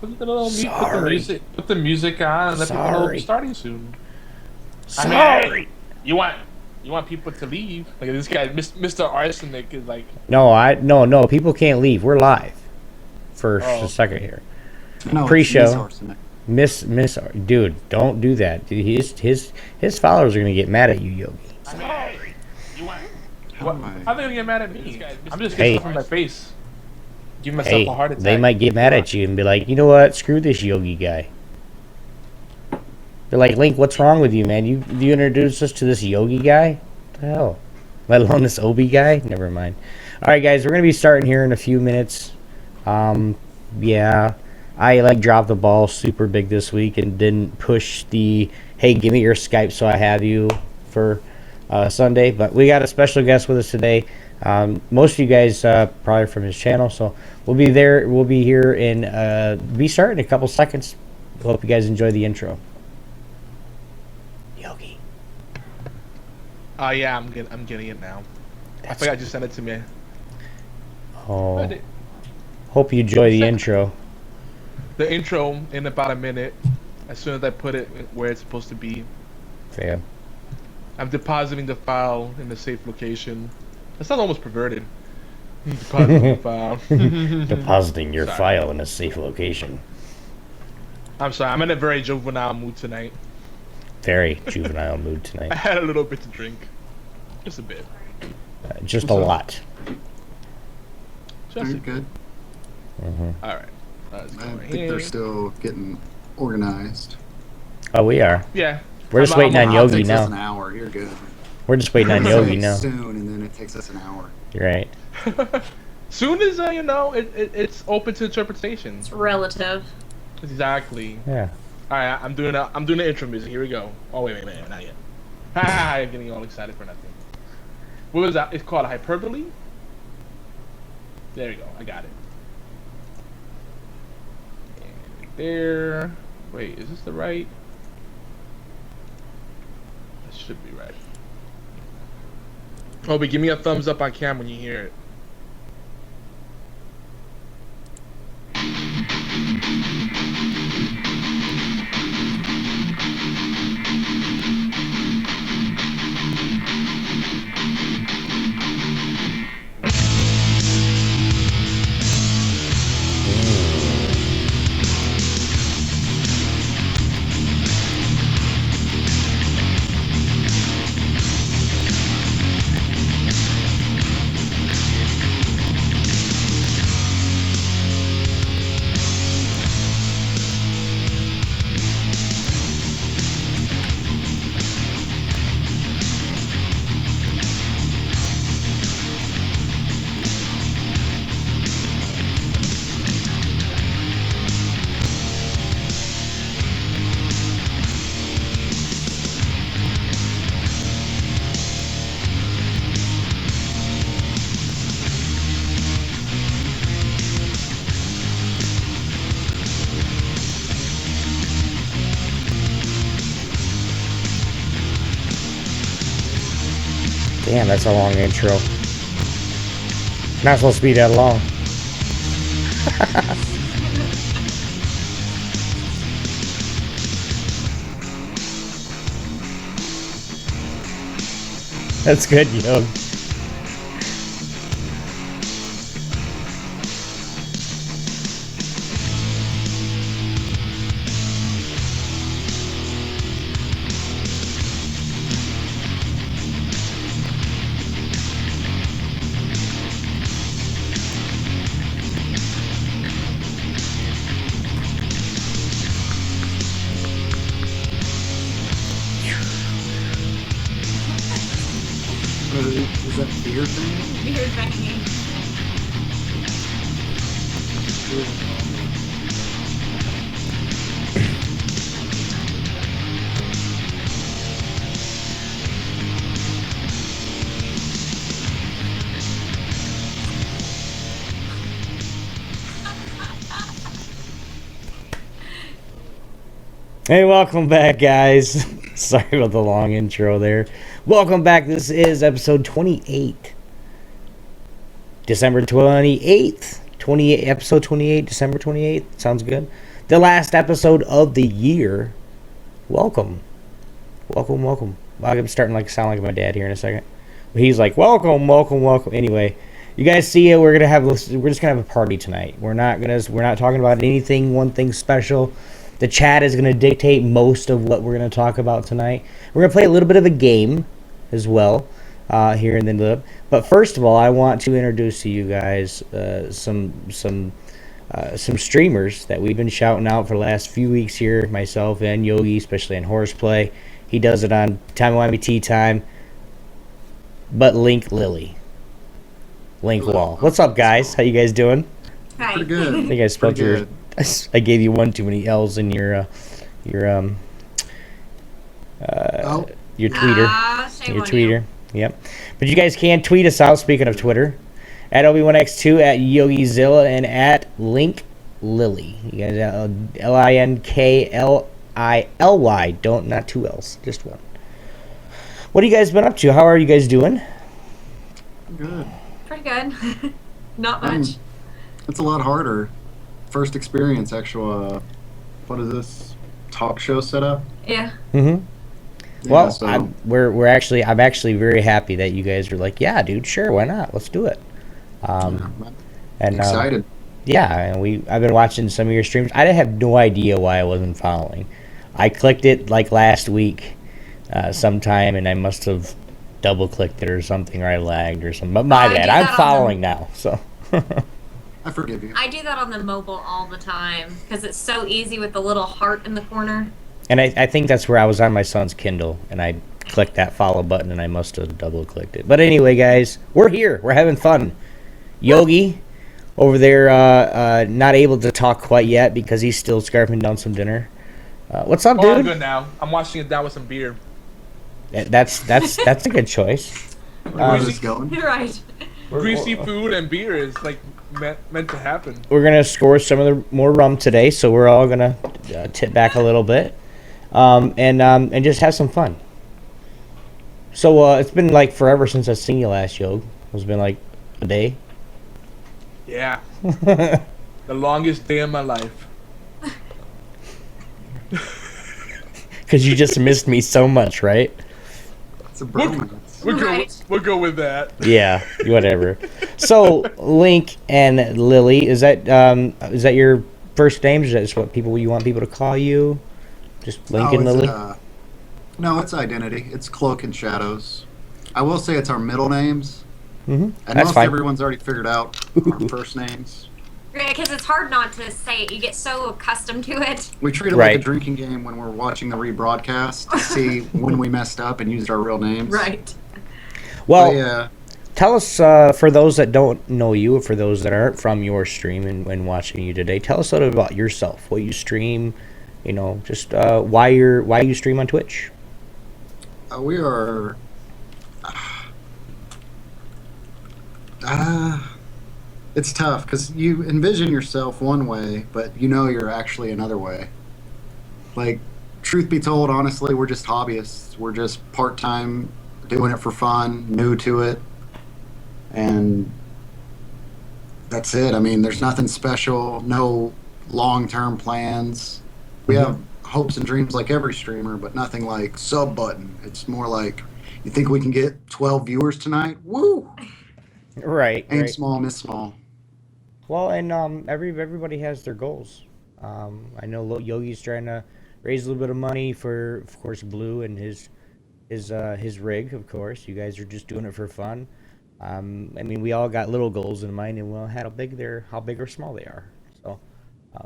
Put the little put the music on, and let people know it's starting soon. Sorry. I mean, hey, you want people to leave? Like this guy, Mr. Arsenic, is like. No. People can't leave. We're live. For a second here. No, pre-show. Miss, dude, don't do that. Dude, his followers are gonna get mad at you, Yogi. Sorry. How are they gonna get mad at me? I'm just getting stuff in my face. Give myself a heart attack. They might get mad at you and be like, you know what? Screw this Yogi guy. They're like, Link, what's wrong with you, man? You introduced us to this Yogi guy? What the hell? Let alone this Obi guy? Never mind. All right, guys, we're gonna be starting here in a few minutes. Yeah, I dropped the ball super big this week and didn't push the hey, give me your Skype so I have you for Sunday. But we got a special guest with us today. Most of you guys probably from his channel, so we'll be there. We'll be here and be starting in a couple seconds. Hope you guys enjoy the intro. Yogi. Oh yeah, I'm getting it now. I forgot you sent it to me. Oh. Hope you enjoy the intro. The intro in about a minute. As soon as I put it where it's supposed to be. Fair. I'm depositing the file in the safe location. That sounds almost perverted. Depositing the file. Depositing your file in a safe location. I'm sorry. I'm in a very juvenile mood tonight. Very juvenile mood tonight. I had a little bit to drink. Just a bit. Just a lot. Very good. All right. I think they're still getting organized. Oh, we are. Yeah. We're just waiting on Yogi now. It takes us now. an hour. You're good. We're just waiting on Yogi now. Soon, and then it takes us an hour. You're right. Soon as it's open to interpretation. It's relative. Exactly. Yeah. All right. I'm doing the intro music. Here we go. Oh wait, not yet. I'm getting all excited for nothing. What was that? It's called hyperbole. There you go. I got it. There. Wait, is this the right? This should be right. Obi, give me a thumbs up on cam when you hear it. Damn, that's a long intro. Not supposed to be that long. That's good, Yogi. Is that beard thing? Beard banging. Hey, welcome back, guys. Sorry about the long intro there. Welcome back. This is episode 28. December 28th, 28, episode 28, December 28th. Sounds good. The last episode of the year. Welcome. Welcome. I'm starting to sound like my dad here in a second. He's like, welcome. Anyway, you guys see it. We're just gonna have a party tonight. We're not talking about one thing special. The chat is gonna dictate most of what we're gonna talk about tonight. We're gonna play a little bit of a game as well here in the. But first of all, I want to introduce to you guys some streamers that we've been shouting out for the last few weeks here. Myself and Yogi, especially in Horseplay. He does it on Time Miami Tea Time. But LinkWall. What's up, guys? How you guys doing? Hi. Pretty good. I think I spelled your. I gave you one too many L's in your tweeter. Shame Your on tweeter. Yep. But you guys can tweet us out. Speaking of Twitter, at Obi1X2, at Yogizilla, and at LinkLily. You guys, LinkLily. Not two L's, just one. What have you guys been up to? How are you guys doing? Good. Pretty good. Not much. It's a lot harder. First experience, actual. What is this? Talk show setup? Yeah. Mm-hmm. Yeah, Well, so- I'm actually very happy that you guys are like, yeah, dude, sure, why not? Let's do it. I'm And excited. yeah, and I've been watching some of your streams. I have no idea why I wasn't following. I clicked it last week, sometime, and I must have double clicked it or something, or I lagged or something. But my I do bad. that I'm on following now, so. I forgive you. I do that on the mobile all the time because it's so easy with the little heart in the corner. And I think that's where I was on my son's Kindle, and I clicked that follow button, and I must have double clicked it. But anyway, guys, we're here. We're having fun. Yogi over there, not able to talk quite yet because he's still scarfing down some dinner. What's up, Oh, I'm dude? good now. I'm washing it down with some beer. That's a good choice. Where's this going? You're right. Greasy food and beer is meant to happen. We're gonna score some of the more rum today, so we're all gonna tip back a little bit, and just have some fun. So it's been forever since I've seen you last, Yog. It's been a day. Yeah. The longest day of my life. Because you just missed me so much, right? It's a bromance. We'll go with that. Yeah, whatever. So Link and Lily, is that your first names? Is that just what you want people to call you? Just Link and Lily? No, it's identity. It's Cloak and Shadows. I will say it's our middle names. Mm-hmm. And That's most fine. everyone's already figured out our first names. Yeah, because it's hard not to say it. You get so accustomed to it. We treat it like Right. a drinking game when we're watching the rebroadcast to see when we messed up and used our real names. Right. Well, But yeah, tell us, for those that don't know you, or for those that aren't from your stream and watching you today, tell us a little bit about yourself, what you stream, just why you stream on Twitch. we are. It's tough because you envision yourself one way, but you're actually another way. Truth be told, honestly, we're just hobbyists. We're just part-time, doing it for fun, new to it, and that's it. I mean, there's nothing special, no long-term plans. We have hopes and dreams like every streamer, but nothing like sub button. It's more like, you think we can get 12 viewers tonight? Woo! Right. Aim small, miss small. Well, and everybody has their goals. I know Yogi's trying to raise a little bit of money for, of course, Blue and his rig. Of course, you guys are just doing it for fun. I mean, we all got little goals in mind, and how big or small they are. So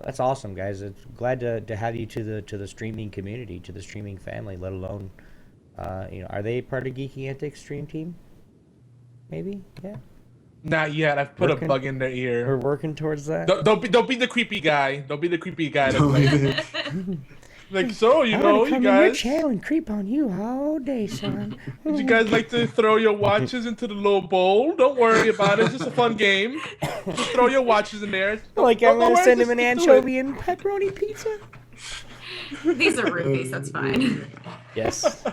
that's awesome, guys. It's glad to have you to the streaming community, to the streaming family. Let alone, are they part of Geeky Antics stream team? Maybe, yeah. Not yet. I've put Working- a bug in their ear. We're working towards that. Don't be the creepy guy. Don't be the creepy guy. That's Don't like, be you I'm know, gonna you come in your guys. channel and creep on you all day, son. Would you guys like to throw your watches into the little bowl? Don't worry about it. It's just a fun game. Just throw your watches in there. Like Don't I'm gonna worry, send him just an do it. anchovy and pepperoni pizza. These are rupees. That's fine. Yes.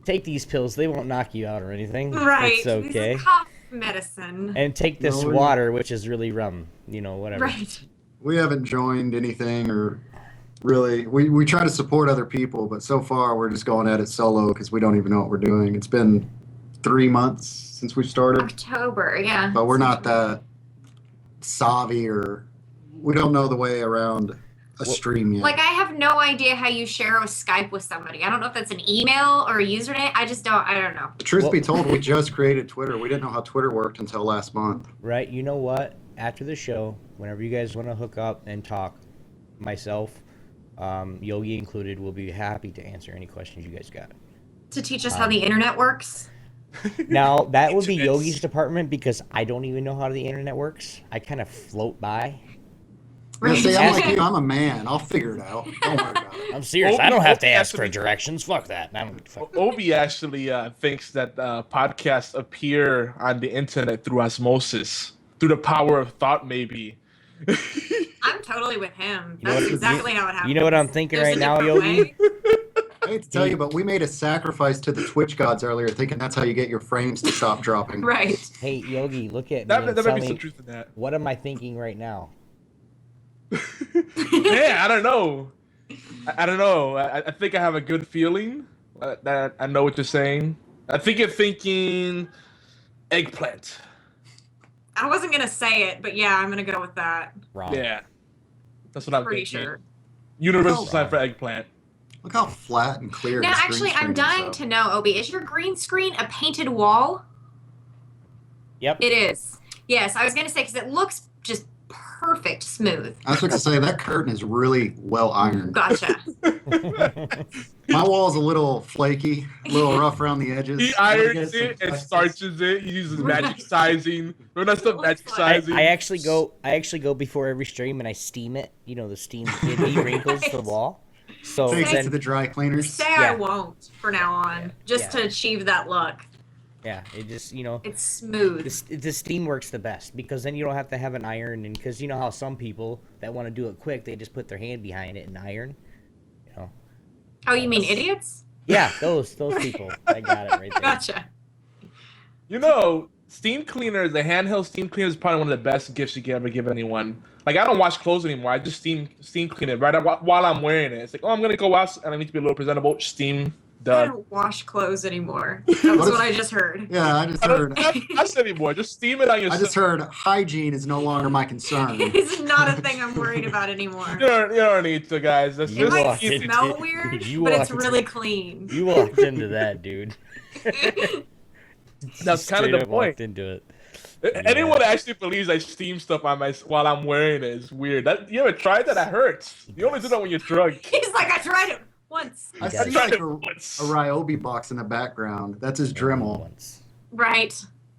Take these pills. They won't knock you out or anything. Right. It's okay. These are cough medicine. And take this water, which is really rum. Whatever. Right. We haven't joined anything or really. We try to support other people, but so far we're just going at it solo because we don't even know what we're doing. It's been 3 months since we started. October, yeah. But we're not that savvy or we don't know the way around a stream yet. Like, I have no idea how you share a Skype with somebody. I don't know if that's an email or a username. I don't know. The truth be told, we just created Twitter. We didn't know how Twitter worked until last month. Right. You know what? After the show, whenever you guys want to hook up and talk, myself, Yogi included, will be happy to answer any questions you guys got. To teach us how the internet works? Now, that would be Yogi's department because I don't even know how the internet works. I kind of float by. Yeah, see, I'm like you. I'm a man. I'll figure it out. Don't worry about it. I'm serious. I don't have to ask for directions. Fuck that. Obi actually thinks that podcasts appear on the internet through osmosis, through the power of thought, maybe. I'm totally with him. That's exactly how it happens. You know what I'm thinking right now, Yogi? I hate to tell you, but we made a sacrifice to the Twitch gods earlier, thinking that's how you get your frames to stop dropping. Right. Hey, Yogi, look at me. There might be some truth in that. What am I thinking right now? Yeah, I don't know. I don't know. I think I have a good feeling that I know what you're saying. I think you're thinking eggplant. I wasn't going to say it, but yeah, I'm going to go with that. Wrong. Yeah. That's what I'm Pretty thinking. sure. Universal sign for eggplant. Look how flat and clear. Now, the screen actually, I'm screen is, dying though. to know, Obi, is your green screen a painted wall? Yep. It is. Yes, I was going to say, because it looks just perfect smooth. I was going to say that curtain is really well ironed. Gotcha. My wall's a little flaky, a little rough around the edges. He irons it and starches it. He uses magic sizing. Remember that's the magic sizing. I actually go before every stream and I steam it. The steam it wrinkles the wall. So Takes it then to the dry cleaners. Say I won't for now on, just to achieve that look. yeah, it just It's smooth. the steam works the best because then you don't have to have an iron, and because you know how some people that want to do it quick, they just put their hand behind it and iron. Oh, you mean idiots? Yeah, those people. I got it right there. Gotcha. Steam cleaner, the handheld steam cleaner is probably one of the best gifts you can ever give anyone. Like, I don't wash clothes anymore. I just steam clean it right while I'm wearing it. It's like, oh, I'm going to go wash and I need to be a little presentable. Steam, I done. don't wash clothes anymore. That was what I just heard. Yeah, I just heard. I don't wash anymore. Just steam it on yourself. I just heard hygiene is no longer my concern. It's not a thing I'm worried about anymore. You don't need to, guys. That's It just might walked into smell it. weird, You but it's walked into really clean. You walked into that, dude. That's kind Straight of the up point. walked into it. Anyone that actually believes I steam stuff on while I'm wearing it is weird. You ever tried that? That hurts. You only do that when you're drunk. He's like, I tried it once. I Yeah. see tried like it a once. Ryobi box in the background. That's his Dremel. Once. Right.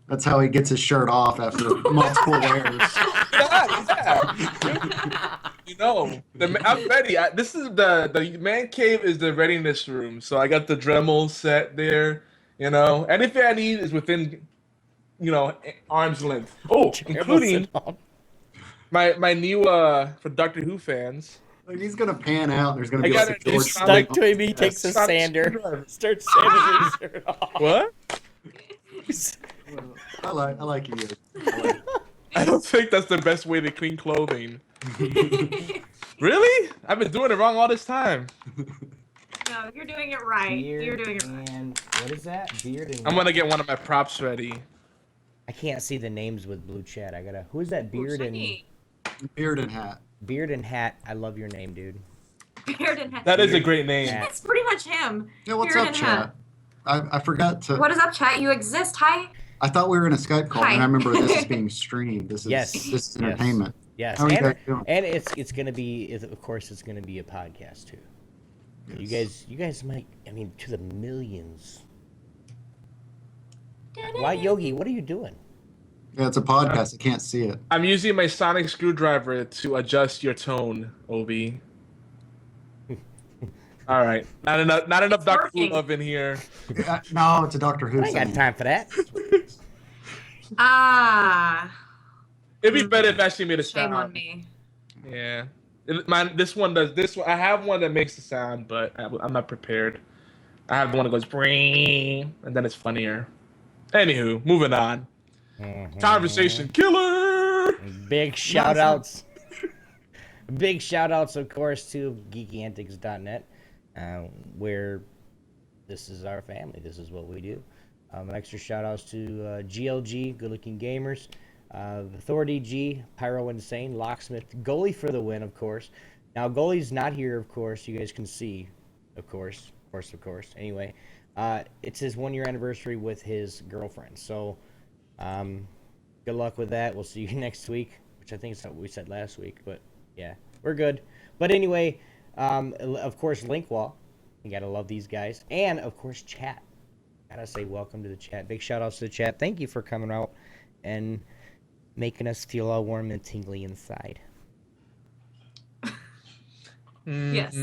That's how he gets his shirt off after multiple wears. I'm ready. This is the man cave is the readiness room. So I got the Dremel set there. Anything I need is within, arm's length. Oh, including my new for Doctor Who fans. Like he's gonna pan out. And there's gonna I be got like it. a George It's Stuck Clooney. to him, he takes a Stop sander, screwdriver. starts sanding his shirt off. What? I like you. I don't think that's the best way to clean clothing. Really? I've been doing it wrong all this time. No, you're doing it right. You're doing it right. And what is that? Beard and I'm gonna get one of my props ready. I can't see the names with blue chat. Who is that? Beard and Shiny. Beard and hat. Beard and Hat. I love your name, dude. Beard and hat. That is a great name. That's pretty much him. Yeah, what's Beard up, and hat. chat? I forgot to. What is up, chat? You exist. Hi. I thought we were in a Skype call, Hi. and I remember this is being streamed. This is Yes. this is entertainment. Yes, How are you guys doing? and it's gonna be, of course, it's gonna be a podcast too. Yes. You guys might, to the millions. Why, Yogi? What are you doing? Yeah, it's a podcast. I can't see it. I'm using my sonic screwdriver to adjust your tone, Obi. All right, not enough Doctor Who working. love in here. No, it's a Doctor Who. I ain't got thing. time for that. It'd be better if Ashley made a Shame sound. on me. Yeah, this one does this one. I have one that makes the sound, but I'm not prepared. I have the one that goes bring, and then it's funnier. Anywho, moving on. Conversation killer. Big shout outs. Big shout outs, of course, to geekyantics.net, where this is our family. This is what we do. Extra shout outs to GLG, Good Looking Gamers, Authority G, Pyro Insane, Locksmith, Goalie for the win, of course. Now, Goalie's not here, of course. You guys can see, of course. Anyway, it's his 1 year anniversary with his girlfriend. So, good luck with that. We'll see you next week, which I think is what we said last week. But, yeah, we're good. But anyway, of course, LinkWall. You got to love these guys. And, of course, chat. Gotta say welcome to the chat. Big shout outs to the chat. Thank you for coming out and making us feel all warm and tingly inside. Yes.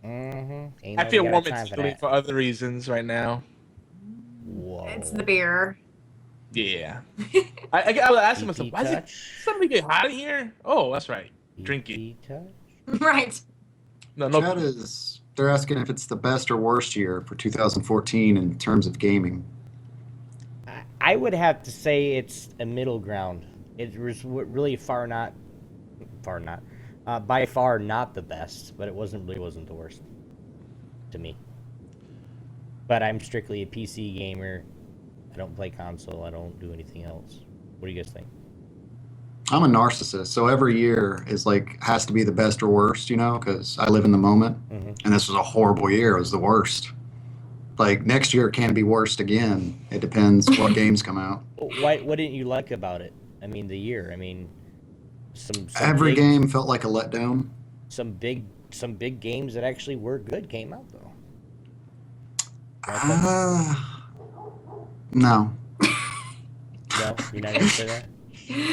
I feel warm and tingly for other reasons right now. Whoa. It's the beer. Yeah. I was asking myself, why is it somebody get hot in here? Oh, that's right. Drinking. Right. No. Chat is, they're asking if it's the best or worst year for 2014 in terms of gaming. I would have to say it's a middle ground. It was really by far not the best, but it wasn't the worst to me. But I'm strictly a PC gamer. I don't play console. I don't do anything else. What do you guys think? I'm a narcissist, so every year is like has to be the best or worst, you know, because I live in the moment. Mm-hmm. And this was a horrible year. It was the worst. Like next year can be worst again. It depends what games come out. What didn't you like about it? I mean, the year. I mean, every game felt like a letdown. Some big games that actually were good came out though. No. No, you're not gonna say that.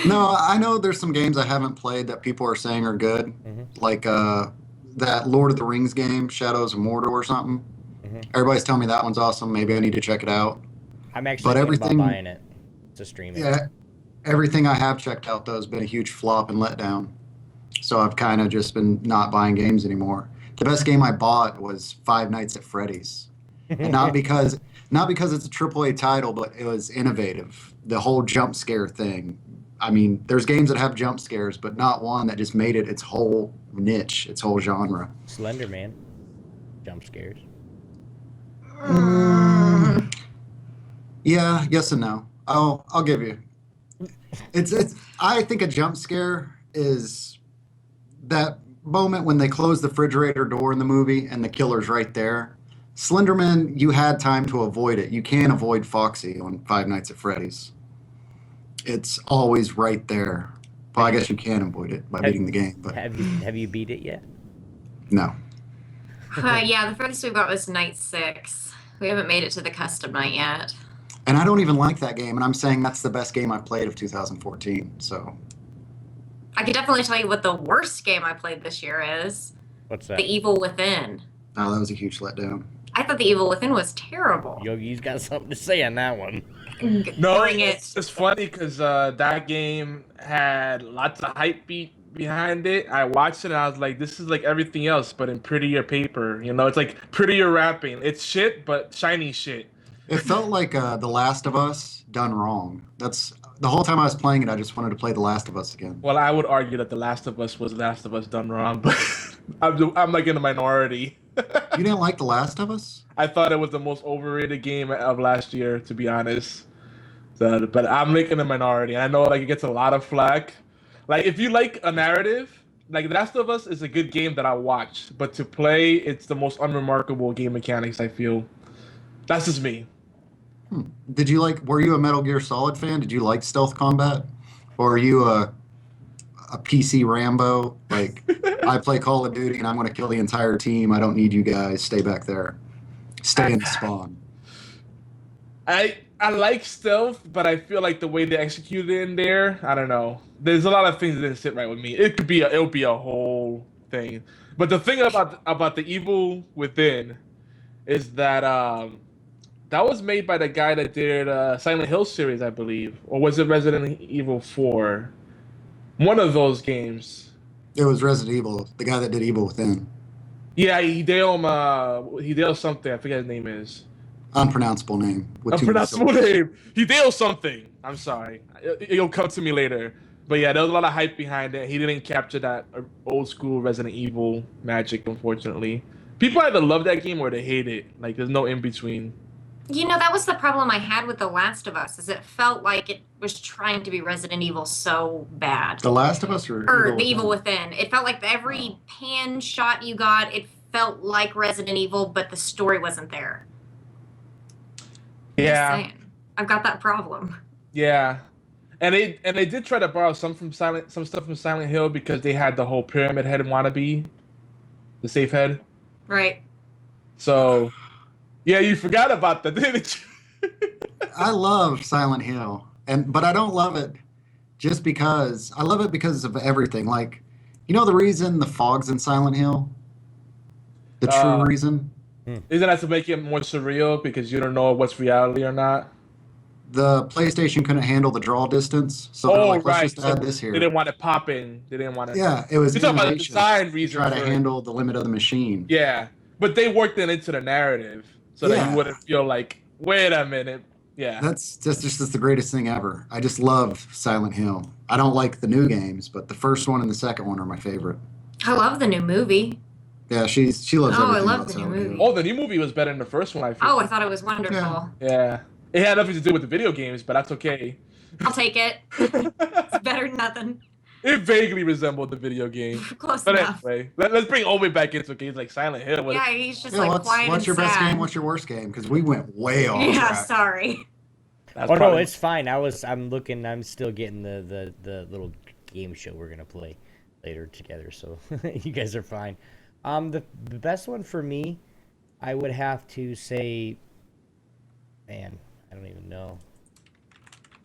No, I know there's some games I haven't played that people are saying are good, like that Lord of the Rings game, Shadows of Mordor or something. Everybody's telling me that one's awesome. Maybe I need to check it out. I'm actually thinking about buying it to stream it. Yeah, everything I have checked out though has been a huge flop and letdown. So I've kind of just been not buying games anymore. The best game I bought was Five Nights at Freddy's, and not because it's a AAA title, but it was innovative. The whole jump scare thing. I mean, there's games that have jump scares, but not one that just made it its whole niche, its whole genre. Slender Man, jump scares. Yeah, yes and no. I'll give you. It's. I think a jump scare is that moment when they close the refrigerator door in the movie and the killer's right there. Slenderman, you had time to avoid it. You can't avoid Foxy on Five Nights at Freddy's. It's always right there. Well, I guess you can avoid it by beating the game. But have you beat it yet? No. Yeah, the furthest we got was night 6. We haven't made it to the custom night yet. And I don't even like that game, and I'm saying that's the best game I played of 2014. So I could definitely tell you what the worst game I played this year is. What's that? The Evil Within. Oh, that was a huge letdown. I thought The Evil Within was terrible. Yogi's got something to say on that one. No, Bring it. it's funny because that game had lots of hype behind it. I watched it and I was like, this is like everything else, but in prettier paper. You know, it's like prettier wrapping. It's shit, but shiny shit. It felt like The Last of Us done wrong. That's the whole time I was playing it. I just wanted to play The Last of Us again. Well, I would argue that The Last of Us was Last of Us done wrong, but I'm like in the minority. You didn't like The Last of Us? I thought it was the most overrated game of last year, to be honest. So, but I'm like in the minority. I know like it gets a lot of flack. Like if you like a narrative, like The Last of Us is a good game that I watch, but to play, it's the most unremarkable game mechanics. I feel. That's just me. Were you a Metal Gear Solid fan? Did you like stealth combat? Or are you a PC Rambo? Like, I play Call of Duty and I'm going to kill the entire team. I don't need you guys. Stay back there. Stay in the spawn. I like stealth, but I feel like the way they executed it in there, I don't know. There's a lot of things that didn't sit right with me. It would be a whole thing. But the thing about the Evil Within is that that was made by the guy that did Silent Hill series, I believe, or was it Resident Evil 4? One of those games. It was Resident Evil, the guy that did Evil Within. Yeah, Hideo something. I forget his name is. Unpronounceable name. With too many Unpronounceable syllables. name. Hideo something. I'm sorry. It'll come to me later. But yeah, there was a lot of hype behind it. He didn't capture that old school Resident Evil magic, unfortunately. People either love that game or they hate it. Like, there's no in between. You know, that was the problem I had with The Last of Us, is it felt like it was trying to be Resident Evil so bad. The Last of Us Or The Evil Within. It felt like every pan shot you got, it felt like Resident Evil, but the story wasn't there. Yeah. Just saying. I've got that problem. Yeah. And they did try to borrow some stuff from Silent Hill because they had the whole Pyramid Head wannabe, the safe head. Right. So, yeah, you forgot about that, didn't you? I love Silent Hill, but I don't love it just because I love it because of everything. Like, you know the reason the fog's in Silent Hill? The true reason? Isn't that to make it more surreal because you don't know what's reality or not? The PlayStation couldn't handle the draw distance, so they're like, let's just add this here. They didn't want it popping. They didn't want it. Yeah, it was You're talking about the innovation design reason. to try to handle the limit of the machine. Yeah, but they worked it into the narrative so that you wouldn't feel like, wait a minute. Yeah. That's just the greatest thing ever. I just love Silent Hill. I don't like the new games, but the first one and the second one are my favorite. I love the new movie. Yeah, she loves everything I love about the new Silent movie. Hill. Oh, the new movie was better than the first one, I feel. Oh, I thought it was wonderful. Yeah. It had nothing to do with the video games, but that's okay. I'll take it. It's better than nothing. It vaguely resembled the video game. Close But enough. anyway, let's bring Owen back into games like Silent Hill. Yeah, he's just Yeah, like quiet what's and your best sad. game? What's your worst game? Because we went way off Yeah, track. sorry. That's Oh no, probably- it's fine. I'm still getting the little game show we're gonna play later together, so you guys are fine. The best one for me, I would have to say, man, I don't even know.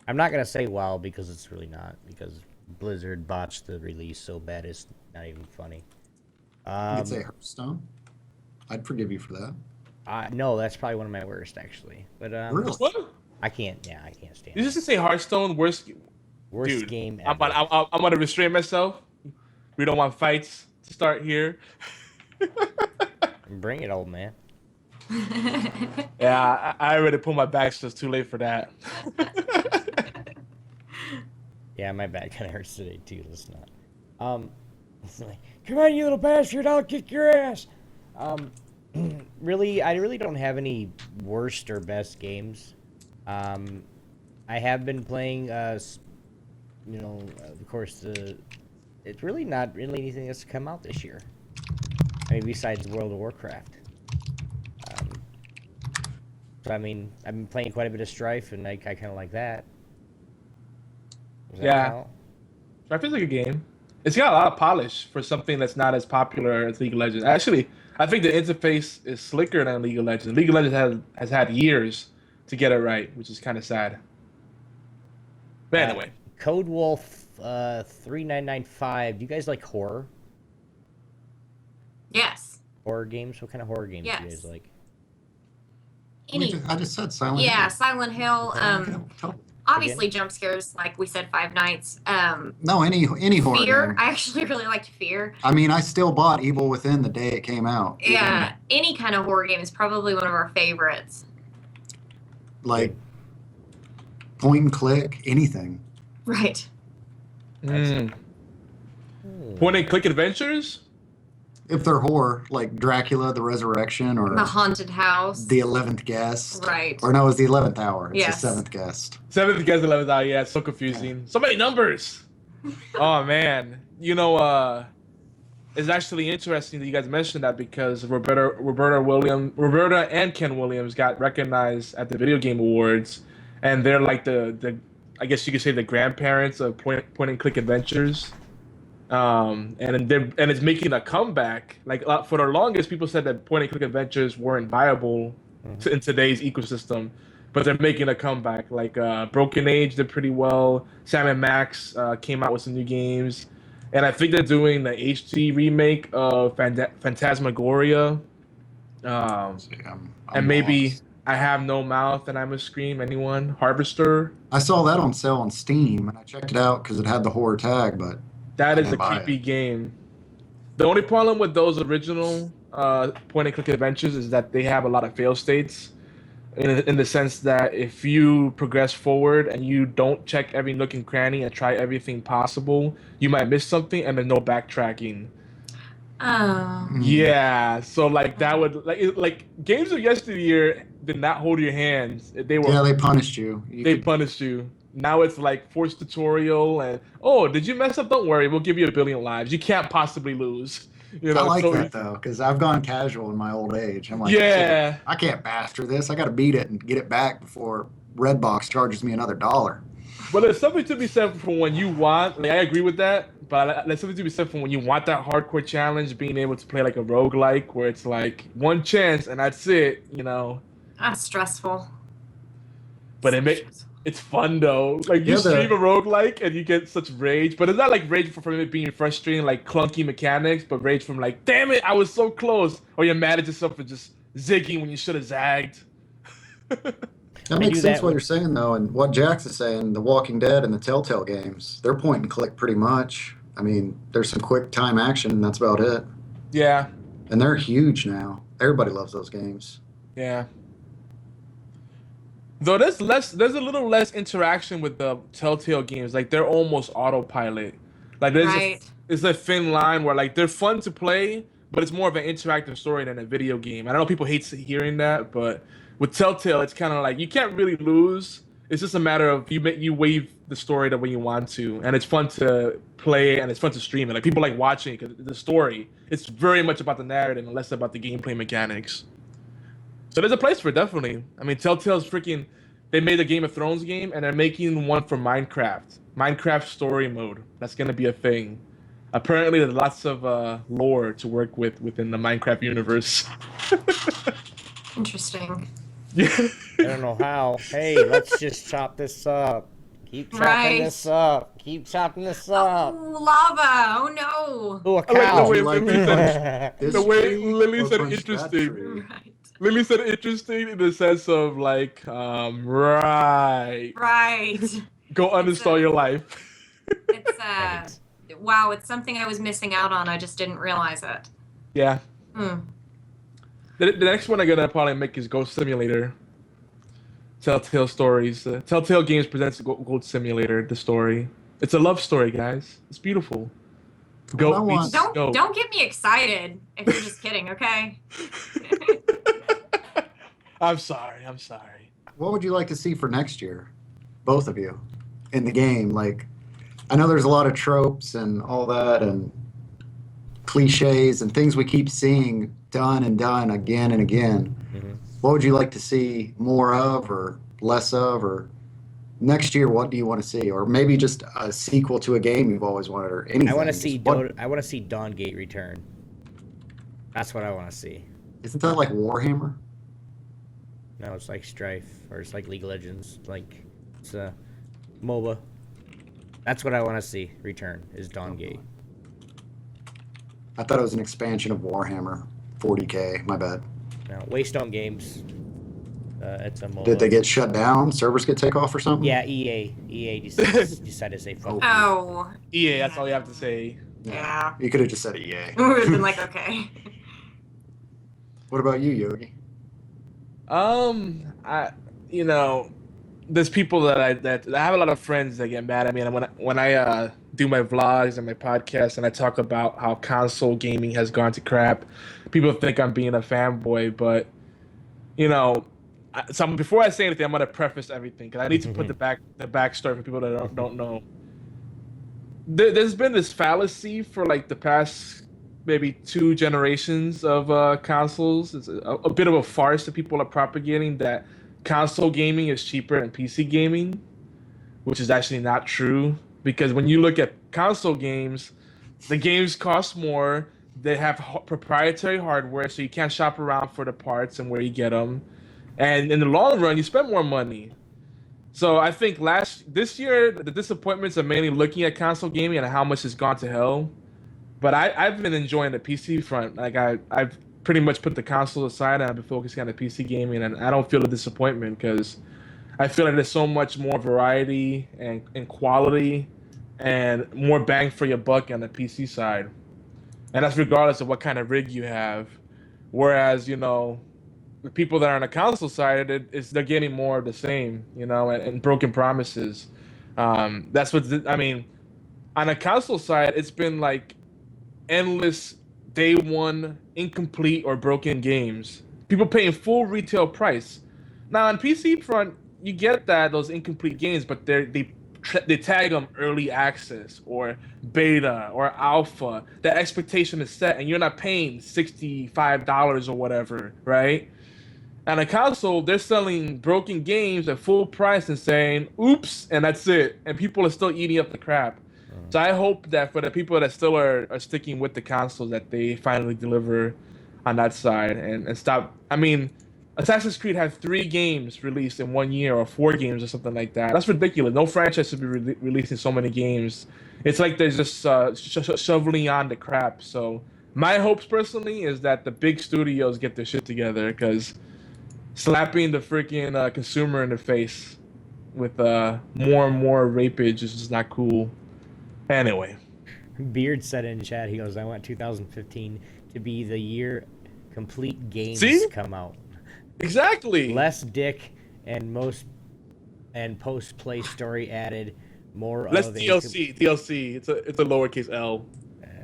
I'm not gonna say WoW because it's really not, because Blizzard botched the release so bad it's not even funny. You could say Hearthstone. I'd forgive you for that. No, that's probably one of my worst actually. But Really? What? I can't stand You it. just say Hearthstone worst. Worst Dude, game I'm ever. gonna restrain myself. We don't want fights to start here. Bring it, old man. Yeah, I already pulled my back, so it's too late for that. Yeah, my back kind of hurts today too. Let's not. It's like, come on, you little bastard! I'll kick your ass. Really, I really don't have any worst or best games. I have been playing, of course, it's really not really anything that's come out this year. I mean, besides World of Warcraft. So I mean, I've been playing quite a bit of Strife, and I kind of like that. Does that Yeah. count? Strife is a good game. It's got a lot of polish for something that's not as popular as League of Legends. Actually, I think the interface is slicker than League of Legends. League of Legends has had years to get it right, which is kind of sad. But anyway. Code Wolf 3995. Do you guys like horror? Yes. Horror games? What kind of horror games do you guys Yes. like? I just said Silent Hill. Yeah, Silent Hill. Totally. Obviously jump scares, like we said, Five Nights. No, any horror Fear. game. I actually really liked Fear. I mean, I still bought Evil Within the day it came out. Yeah, any kind of horror game is probably one of our favorites. Like point and click, anything. Right. Point and click adventures? If they're horror, like Dracula, The Resurrection, or The Haunted House. The 11th Guest. Right. Or no, it's the 11th Hour. It's Yes. the 7th Guest. 7th guess, 11th hour. Yeah, it's so confusing. So many numbers. Oh, man. It's actually interesting that you guys mentioned that because Roberta and Ken Williams got recognized at the Video Game Awards, and they're like the I guess you could say the grandparents of point and click adventures. And it's making a comeback. Like for the longest, people said that point and click adventures weren't viable in today's ecosystem, but they're making a comeback. Like Broken Age did pretty well. Sam & Max came out with some new games, and I think they're doing the HD remake of Phantasmagoria. And maybe lost. I Have No Mouth and I Must Scream. Anyone? Harvester. I saw that on sale on Steam, and I checked it out because it had the horror tag, but That is a didn't buy creepy it. game. The only problem with those original point and click adventures is that they have a lot of fail states. in the sense that if you progress forward and you don't check every nook and cranny and try everything possible, you might miss something and there's no backtracking. Oh. Yeah, so like that would like games of yesteryear did not hold your hands. Yeah, they punished you. They punished you. Now it's like forced tutorial and oh, did you mess up? Don't worry, we'll give you 1 billion lives. You can't possibly lose. You know, I like so that though, because I've gone casual in my old age. I'm like, yeah. I can't master this. I got to beat it and get it back before Redbox charges me another $1. But there's something to be said for when you want. Like, I agree with that, but there's something to be said for when you want that hardcore challenge, being able to play like a roguelike where it's like one chance and that's it. You know. That's stressful. But it's fun though. Like you stream a roguelike and you get such rage, but it's not like rage from it being frustrating, like clunky mechanics, but rage from like, damn it, I was so close. Or you're mad at yourself for just zigging when you should have zagged. That makes sense what you're saying though, and what Jax is saying. The Walking Dead and the Telltale games, they're point and click pretty much. I mean, there's some quick time action, and that's about it. Yeah. And they're huge now. Everybody loves those games. Yeah. Though there's a little less interaction with the Telltale games. Like they're almost autopilot. Like it's a thin line where like they're fun to play, but it's more of an interactive story than a video game. I know people hate hearing that, but with Telltale, it's kind of like you can't really lose. It's just a matter of you wave the story the way you want to, and it's fun to play and it's fun to stream it. Like people like watching it because the story. It's very much about the narrative and less about the gameplay mechanics. So there's a place for it, definitely. I mean, Telltale's freaking. They made a Game of Thrones game, and they're making one for Minecraft. Minecraft story mode. That's gonna be a thing. Apparently, there's lots of lore to work with within the Minecraft universe. Interesting. Yeah. I don't know how. Hey, let's just chop this up. Keep chopping this up. Keep chopping this up. Oh, lava. Oh, no. Oh, a cow. The way Lily said interesting. Right. Lily said interesting in the sense of like, right. Go uninstall your life. It's wow, it's something I was missing out on. I just didn't realize it. Yeah. The next one I'm gonna probably make is Ghost Simulator. Telltale Stories. Telltale Games presents Gold Simulator. The story. It's a love story, guys. It's beautiful. Don't get me excited if you're just kidding, okay? I'm sorry. What would you like to see for next year, both of you, in the game? Like, I know there's a lot of tropes and all that, and cliches and things we keep seeing done and done again and again. Mm-hmm. What would you like to see more of, or less of, or next year? What do you want to see, or maybe just a sequel to a game you've always wanted, or anything? I want to see. I want to see Dawngate return. That's what I want to see. Isn't that like Warhammer? No, it's like Strife, or it's like League of Legends. Like, it's a MOBA. That's what I want to see return, is Dawngate. I thought it was an expansion of Warhammer 40K. My bad. No, Waystone Games. It's a MOBA. Did they get shut down? Servers get take off or something? Yeah, EA decided to say fuck. Oh. EA, that's all you have to say. Yeah. You could have just said EA. We would have been like, okay. What about you, Yogi? There's people that I have a lot of friends that get mad at me, and when I do my vlogs and my podcast and I talk about how console gaming has gone to crap, people think I'm being a fanboy, but so before I say anything, I'm gonna preface everything because I need to put the backstory for people that don't know. There's been this fallacy for like the past maybe 2 generations of consoles. It's a bit of a farce that people are propagating that console gaming is cheaper than PC gaming, which is actually not true. Because when you look at console games, the games cost more. They have proprietary hardware, so you can't shop around for the parts and where you get them. And in the long run, you spend more money. So I think this year, the disappointments are mainly looking at console gaming and how much it's gone to hell. But I've been enjoying the PC front. Like I've pretty much put the console aside and I've been focusing on the PC gaming, and I don't feel the disappointment because I feel like there's so much more variety and quality and more bang for your buck on the PC side. And that's regardless of what kind of rig you have. Whereas, the people that are on the console side, they're getting more of the same, and broken promises. That's what I mean. On the console side, it's been like endless day one incomplete or broken games. People paying full retail price. Now on PC front, you get that those incomplete games, but they tag them early access or beta or alpha. That expectation is set, and you're not paying $65 or whatever, right? On a console, they're selling broken games at full price and saying, oops, and that's it. And people are still eating up the crap. So I hope that for the people that still are sticking with the console, that they finally deliver on that side and stop. I mean, Assassin's Creed had 3 games released in 1 year or 4 games or something like that. That's ridiculous. No franchise should be releasing so many games. It's like they're just shoveling on the crap. So my hopes personally is that the big studios get their shit together, because slapping the freaking consumer in the face with more and more rapage is just not cool. Anyway. Beard said in chat, he goes, I want 2015 to be the year complete games come out. Exactly. Less dick and post play story added. Less DLC. DLC. It's a lowercase L.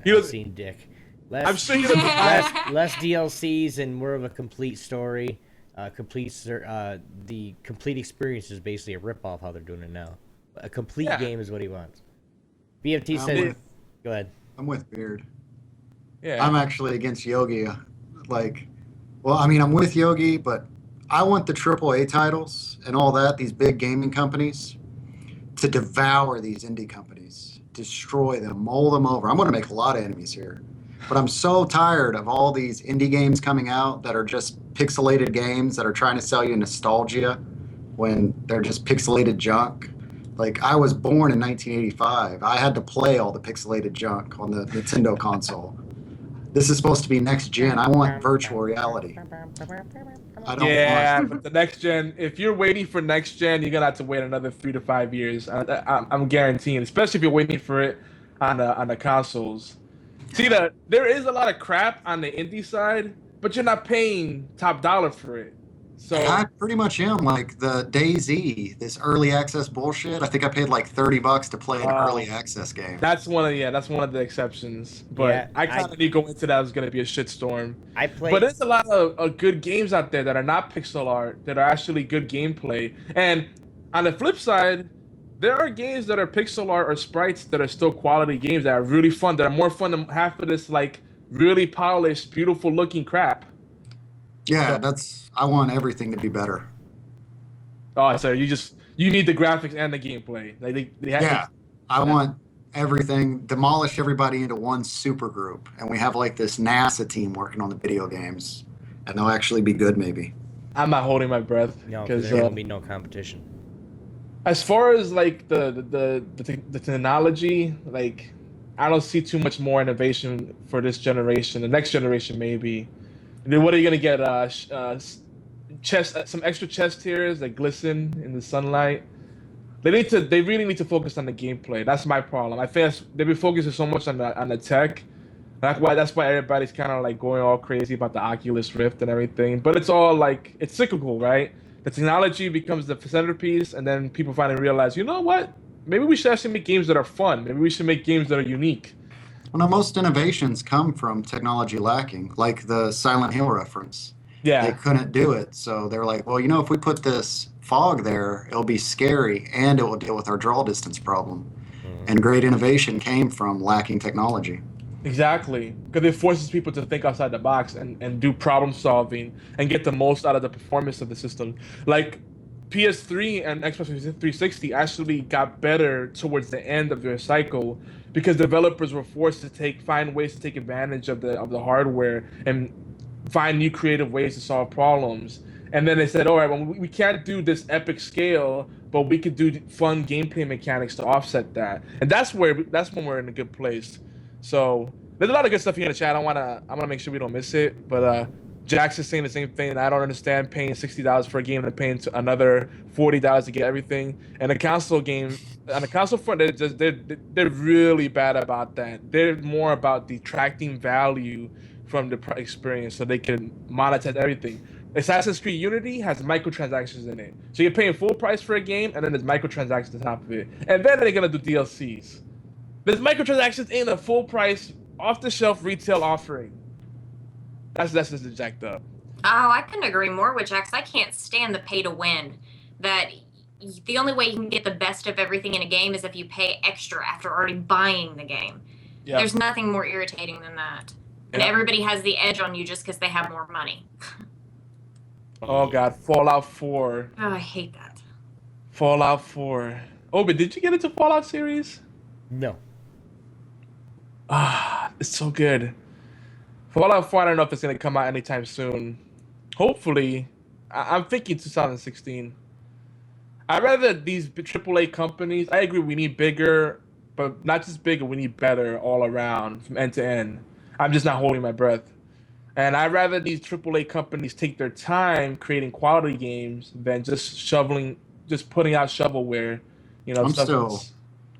I've seen dick. I'm sure you less DLCs and more of a complete story. The complete experience is basically a ripoff how they're doing it now. A complete game is what he wants. BFT said, go ahead. I'm with Beard. Yeah. I'm actually against Yogi. I'm with Yogi, but I want the AAA titles and all that, these big gaming companies, to devour these indie companies, destroy them, mull them over. I'm going to make a lot of enemies here. But I'm so tired of all these indie games coming out that are just pixelated games that are trying to sell you nostalgia when they're just pixelated junk. Like, I was born in 1985. I had to play all the pixelated junk on the Nintendo console. This is supposed to be next gen. I want virtual reality. But the next gen, if you're waiting for next gen, you're going to have to wait another 3 to 5 years. I'm guaranteeing, especially if you're waiting for it on the consoles. See, there is a lot of crap on the indie side, but you're not paying top dollar for it. So I pretty much am. Like the DayZ, this early access bullshit. I think I paid like $30 to play an early access game. That's one of the exceptions. But I kind of need to go into that. It's going to be a shitstorm. But there's a lot of good games out there that are not pixel art, that are actually good gameplay. And on the flip side, there are games that are pixel art or sprites that are still quality games that are really fun, that are more fun than half of this like really polished, beautiful looking crap. Yeah, I want everything to be better. Oh, so you need the graphics and the gameplay. I want everything, demolish everybody into one super group, and we have like this NASA team working on the video games, and they'll actually be good maybe. I'm not holding my breath. No, because there will be no competition. As far as like the technology, like I don't see too much more innovation for this generation. The next generation maybe. And then what are you gonna get? Some extra chest tiers that glisten in the sunlight. They really need to focus on the gameplay. That's my problem. I think they've been focusing so much on the tech. That's why everybody's kind of like going all crazy about the Oculus Rift and everything. But it's all like, it's cyclical, right? The technology becomes the centerpiece, and then people finally realize, you know what? Maybe we should actually make games that are fun. Maybe we should make games that are unique. Well, now, most innovations come from technology lacking, like the Silent Hill reference. Yeah. They couldn't do it, so they're like, well, if we put this fog there, it'll be scary, and it will deal with our draw distance problem. And great innovation came from lacking technology. Exactly, because it forces people to think outside the box and do problem solving and get the most out of the performance of the system. Like PS3 and Xbox 360 actually got better towards the end of their cycle because developers were forced to find ways to take advantage of the hardware and find new creative ways to solve problems. And then they said, all right, well, we can't do this epic scale, but we could do fun gameplay mechanics to offset that. And that's when we're in a good place. So there's a lot of good stuff here in the chat. I want to make sure we don't miss it. But Jax is saying the same thing. I don't understand paying $60 for a game and paying another $40 to get everything. And the console game, on the console front, they're really bad about that. They're more about detracting value from the experience so they can monetize everything. Assassin's Creed Unity has microtransactions in it. So you're paying full price for a game, and then there's microtransactions on top of it. And then they're gonna do DLCs. There's microtransactions in a full price, off the shelf retail offering. That's just jacked up. Oh, I couldn't agree more with Jax. I can't stand the pay to win. That the only way you can get the best of everything in a game is if you pay extra after already buying the game. Yeah. There's nothing more irritating than that. And everybody has the edge on you just because they have more money. Oh god, Fallout 4. Oh, I hate that. Fallout 4. Oh, but did you get into Fallout series? No. Ah, it's so good. Fallout 4, I don't know if it's going to come out anytime soon. Hopefully. I'm thinking 2016. I'd rather these AAA companies, I agree we need bigger, but not just bigger, we need better all around from end to end. I'm just not holding my breath. And I'd rather these AAA companies take their time creating quality games than just putting out shovelware. You know,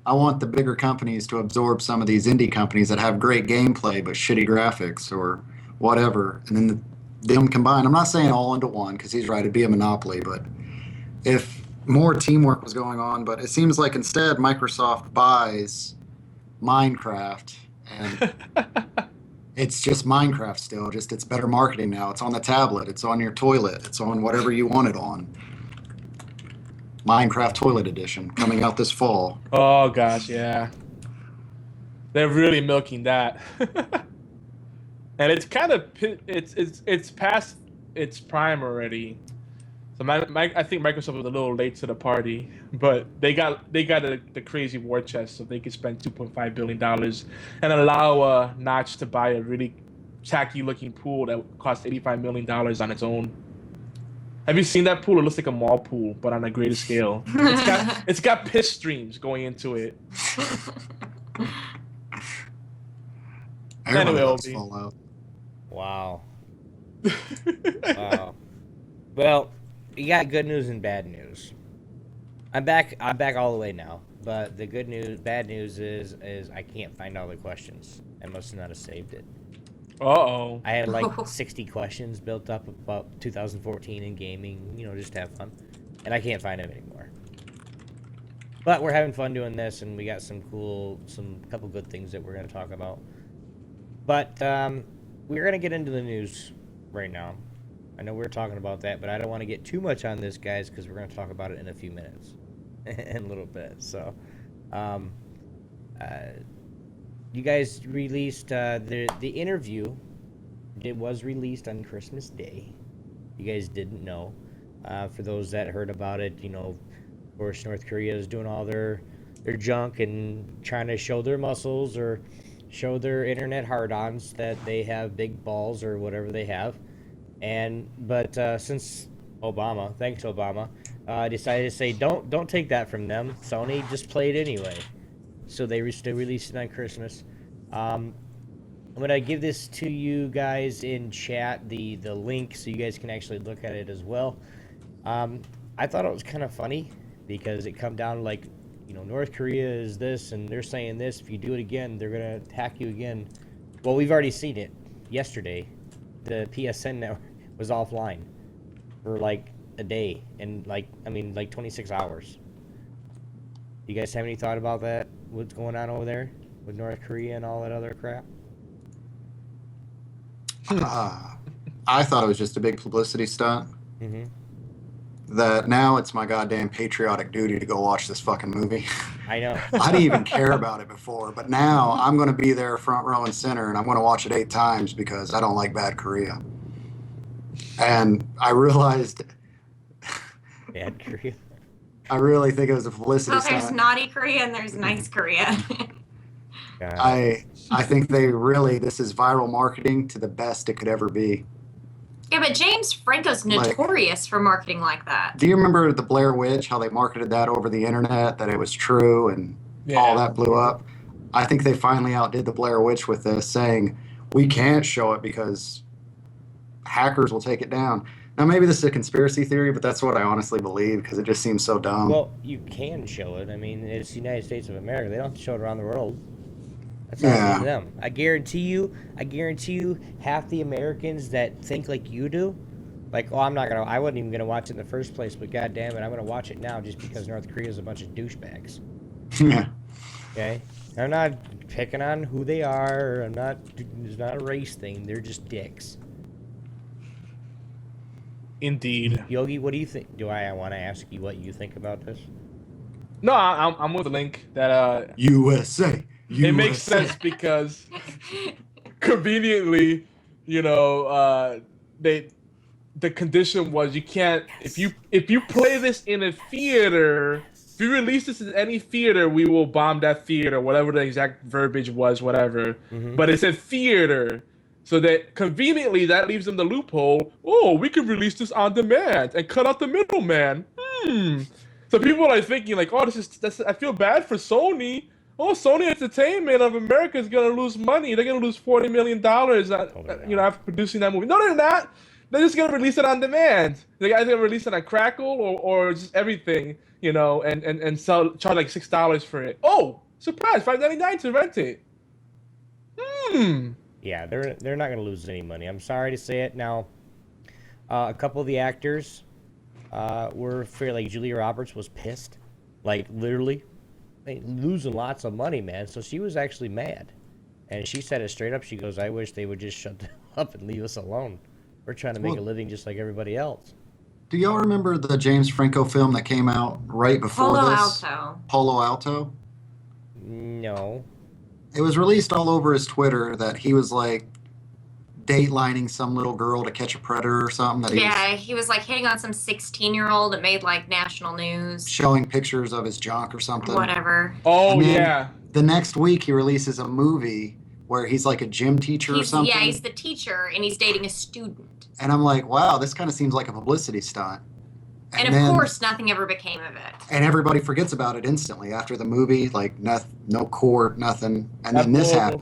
I want the bigger companies to absorb some of these indie companies that have great gameplay but shitty graphics or whatever, and then them combined. I'm not saying all into one because he's right, it'd be a monopoly, but if more teamwork was going on, but it seems like instead Microsoft buys Minecraft and it's just Minecraft still, just it's better marketing now. It's on the tablet, it's on your toilet, it's on whatever you want it on. Minecraft Toilet Edition coming out this fall. Oh gosh, yeah. They're really milking that. And it's kind of it's past its prime already. So I think Microsoft was a little late to the party, but they got the crazy war chest, so they could spend $2.5 billion and allow Notch to buy a really tacky looking pool that cost $85 million on its own. Have you seen that pool? It looks like a mall pool, but on a greater scale. It's got piss streams going into it. Everyone Anyway, loves Obi. Fallout. Wow. Wow. Well, you got good news and bad news. I'm back all the way now. But the bad news is I can't find all the questions. I must not have saved it. Uh-oh. I had like 60 questions built up about 2014 in gaming, just to have fun. And I can't find them anymore. But we're having fun doing this, and we got some couple good things that we're going to talk about. But we're going to get into the news right now. I know we're talking about that, but I don't want to get too much on this, guys, because we're going to talk about it in a few minutes. In a little bit. So, you guys released the interview. It was released on Christmas Day. You guys didn't know. For those that heard about it, of course, North Korea is doing all their junk and trying to show their muscles or show their internet hard-ons that they have big balls or whatever they have. But since thanks Obama, decided to say don't take that from them. Sony just played anyway. So they released it on Christmas. I'm gonna give this to you guys in chat, the link, so you guys can actually look at it as well. I thought it was kind of funny because it come down like, North Korea is this and they're saying this. If you do it again, they're gonna attack you again. Well, we've already seen it yesterday. The PSN network was offline for like a day and like 26 hours. You guys have any thought about that? What's going on over there with North Korea and all that other crap? I thought it was just a big publicity stunt. Mm-hmm. That now it's my goddamn patriotic duty to go watch this fucking movie. I know. I didn't even care about it before, but now I'm going to be there front row and center, and I'm going to watch it 8 times because I don't like bad Korea. And I realized... Bad Korea? I really think it was a publicity stunt. There's naughty Korea and there's nice Korea. I think this is viral marketing to the best it could ever be. Yeah, but James Franco's notorious for marketing like that. Do you remember the Blair Witch, how they marketed that over the internet, that it was true and all that blew up? I think they finally outdid the Blair Witch with this, saying, we can't show it because hackers will take it down. Now, maybe this is a conspiracy theory, but that's what I honestly believe because it just seems so dumb. Well, you can show it. I mean, it's the United States of America. They don't have to show it around the world. That's not for them. I guarantee you, half the Americans that think like you do Like, oh, I wasn't even gonna watch it in the first place, but god damn it, I'm gonna watch it now just because North Korea is a bunch of douchebags. Yeah. Okay? I'm not picking on who they are, it's not a race thing, they're just dicks. Indeed. Yogi, what do you think? Do I want to ask you what you think about this? No, I'm with Link that USA. it makes sense because conveniently, the condition was you can't if you play this in a theater, if you release this in any theater, we will bomb that theater, whatever the exact verbiage was, whatever. Mm-hmm. But it said theater, so that conveniently that leaves them the loophole. Oh, we could release this on demand and cut out the middleman. So people are thinking like, oh, I feel bad for Sony. Oh, Sony Entertainment of America is gonna lose money. They're gonna lose $40 million, after producing that movie. No, they're not. They're just gonna release it on demand. The guy's gonna release it on Crackle or just everything, and charge like $6 for it. Oh, surprise! $5.99 to rent it. Yeah, they're not gonna lose any money. I'm sorry to say it. Now, a couple of the actors were like Julia Roberts was pissed, like literally, losing lots of money, man. So she was actually mad, and she said it straight up. She goes, "I wish they would just shut up and leave us alone. We're trying to make a living just like everybody else." Do y'all remember the James Franco film that came out right before this? Palo Alto. No. It was released all over his Twitter that he was like datelining some little girl to catch a predator or something. He was like hitting on some 16-year-old. It made like national news. Showing pictures of his junk or something. Whatever. Oh, yeah. The next week he releases a movie where he's like a gym teacher or something. Yeah, he's the teacher and he's dating a student. And I'm like, wow, this kind of seems like a publicity stunt. And of course, nothing ever became of it. And everybody forgets about it instantly after the movie, like no court, nothing. And then this happened.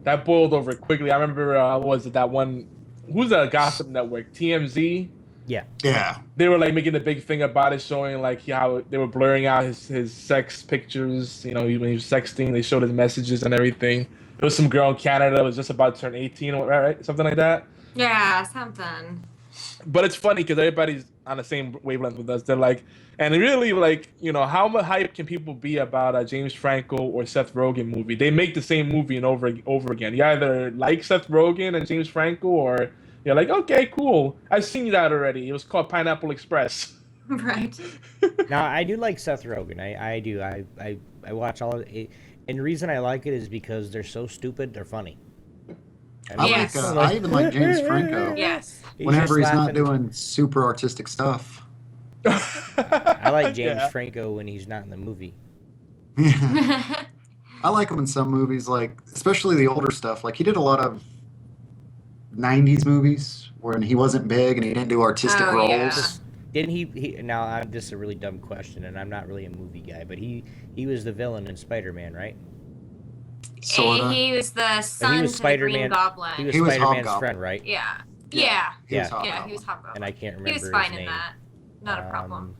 That boiled over quickly. I remember, was it that one? Who's that gossip network? TMZ. Yeah. Yeah. They were like making a big thing about it, showing like how they were blurring out his sex pictures. When he was sexting, they showed his messages and everything. There was some girl in Canada that was just about to turn 18, right? Something like that. Yeah, something. But it's funny because everybody's on the same wavelength with us. They're like, and really, like, how much hype can people be about a James Franco or Seth Rogen movie? They make the same movie and over again. You either like Seth Rogen and James Franco, or you're like, okay, cool. I've seen that already. It was called Pineapple Express. Right. Now, I do like Seth Rogen. I do. I watch all of it. And the reason I like it is because they're so stupid, they're funny. I even like James Franco. Yes. Whenever he's not doing super artistic stuff. I like James Franco when he's not in the movie. I like him in some movies, like especially the older stuff. Like he did a lot of 90s movies when he wasn't big and he didn't do artistic roles. Yeah. Didn't he now, this is a really dumb question, and I'm not really a movie guy, but he was the villain in Spider-Man, right? Sorta. He was the son to the Green Goblin. He was was Spider-Man's Hobgoblin. friend, right? Yeah. He was He was Hobgoblin. Hobgoblin. And I can't remember He was his fine name. in that. Not a problem.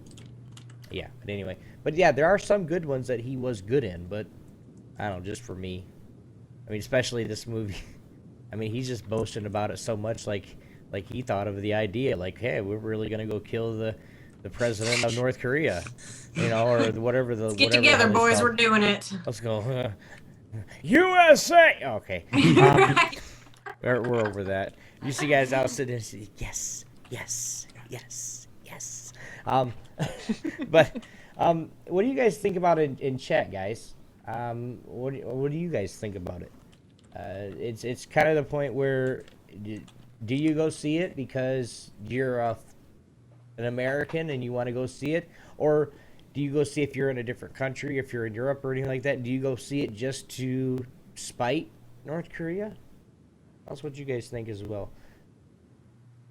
Yeah, but anyway. But yeah, there are some good ones that he was good in, but I don't know, just for me. I mean, especially this movie. I mean, he's just boasting about it so much, like he thought of the idea, like, hey, we're really gonna go kill the president of North Korea, or whatever the. Let's get whatever together, the hell boys. it's We're called. doing it. Let's go. USA. Okay. We're over that. You see guys out sitting there, yes. But what do you guys think about it in chat, guys? What do you guys think about it? It's kind of the point where do you go see it because you're an American and you want to go see it, or do you go see if you're in a different country, if you're in Europe or anything like that? Do you go see it just to spite North Korea? That's what you guys think as well.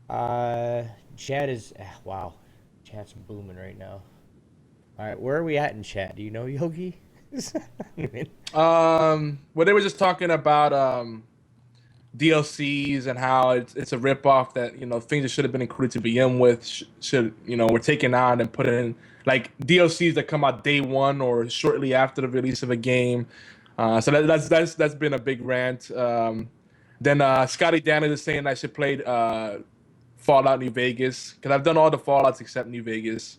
Chat is wow, chat's booming right now. All right, where are we at in chat? Do you know, Yogi? Well, they were just talking about DLCs and how it's a ripoff that things that should have been included to begin with should were taken out and put in like DLCs that come out day one or shortly after the release of a game. So that's been a big rant. Then Scotty Danner is saying I should play Fallout New Vegas, because I've done all the Fallouts except New Vegas.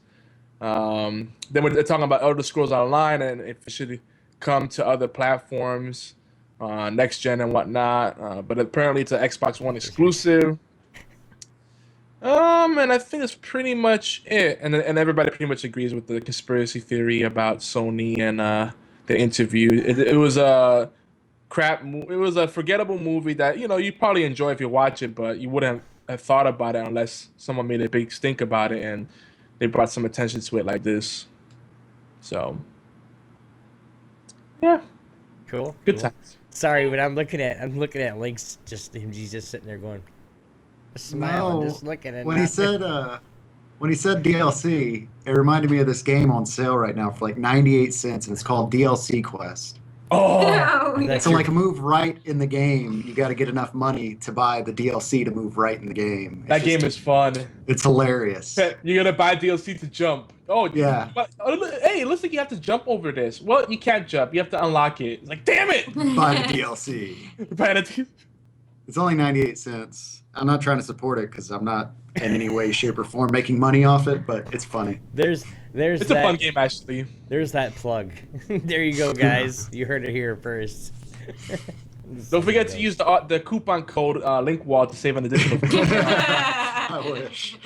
Then they're talking about Elder Scrolls Online and if it should come to other platforms, next gen and whatnot. But apparently it's an Xbox One exclusive. And I think that's pretty much it. And everybody pretty much agrees with the conspiracy theory about Sony and the interview. It was a it was a forgettable movie that you probably enjoy if you watch it, but you wouldn't have thought about it unless someone made a big stink about it and they brought some attention to it like this. So yeah, Cool. good times. Sorry, but I'm looking at Link's he's just sitting there going, smiling, just looking at when he said DLC, it reminded me of this game on sale right now for like 98 cents, and it's called DLC Quest. Oh, No. So like move right in the game, you got to get enough money to buy the DLC to move right in the game. that game is fun. It's hilarious. You're gonna buy DLC to jump. Oh Yeah. But, hey, it looks like you have to jump over this. Well, you can't jump. You have to unlock it. It's like, damn it! Buy the DLC. Buy the It's only 98 cents. I'm not trying to support it because I'm not in any way, shape, or form making money off it, but it's funny. There's It's a fun game, actually. There's that plug. There you go, guys. You heard it here first. Don't forget to use the coupon code LinkWall to save an additional 50. I wish.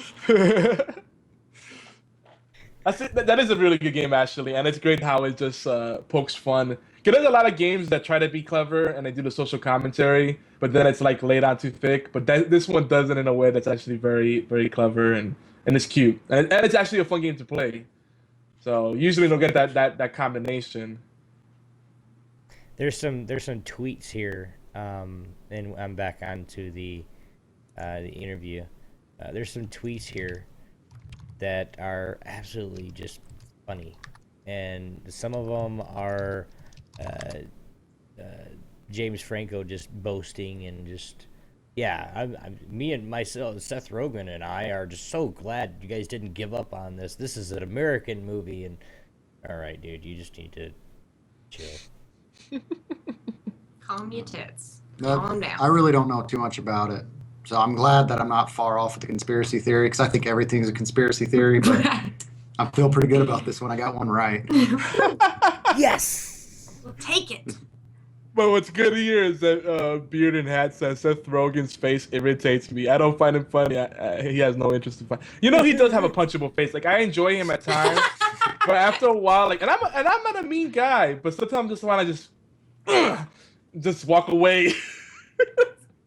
That is a really good game, actually, and it's great how it just pokes fun. Because there's a lot of games that try to be clever and they do the social commentary, but then it's like laid out too thick. But this one does it in a way that's actually very, very clever and it's cute. And it's actually a fun game to play. So usually don't get that combination. There's some tweets here, and I'm back onto the interview. There's some tweets here that are absolutely just funny, and some of them are James Franco just boasting and just me and myself, Seth Rogen and I are just so glad you guys didn't give up on this. This is an American movie, and all right, dude, you just need to chill. Calm your tits. No, Calm down. I really don't know too much about it. So I'm glad that I'm not far off with the conspiracy theory, because I think everything's a conspiracy theory, but I feel pretty good about this one. I got one right. Yes! We'll take it. But what's good here is that Beard and Hat says Seth Rogen's face irritates me. I don't find him funny. He has no interest in fun. He does have a punchable face. Like, I enjoy him at times, but after a while, like, and I'm not a mean guy, but sometimes I just want to just walk away.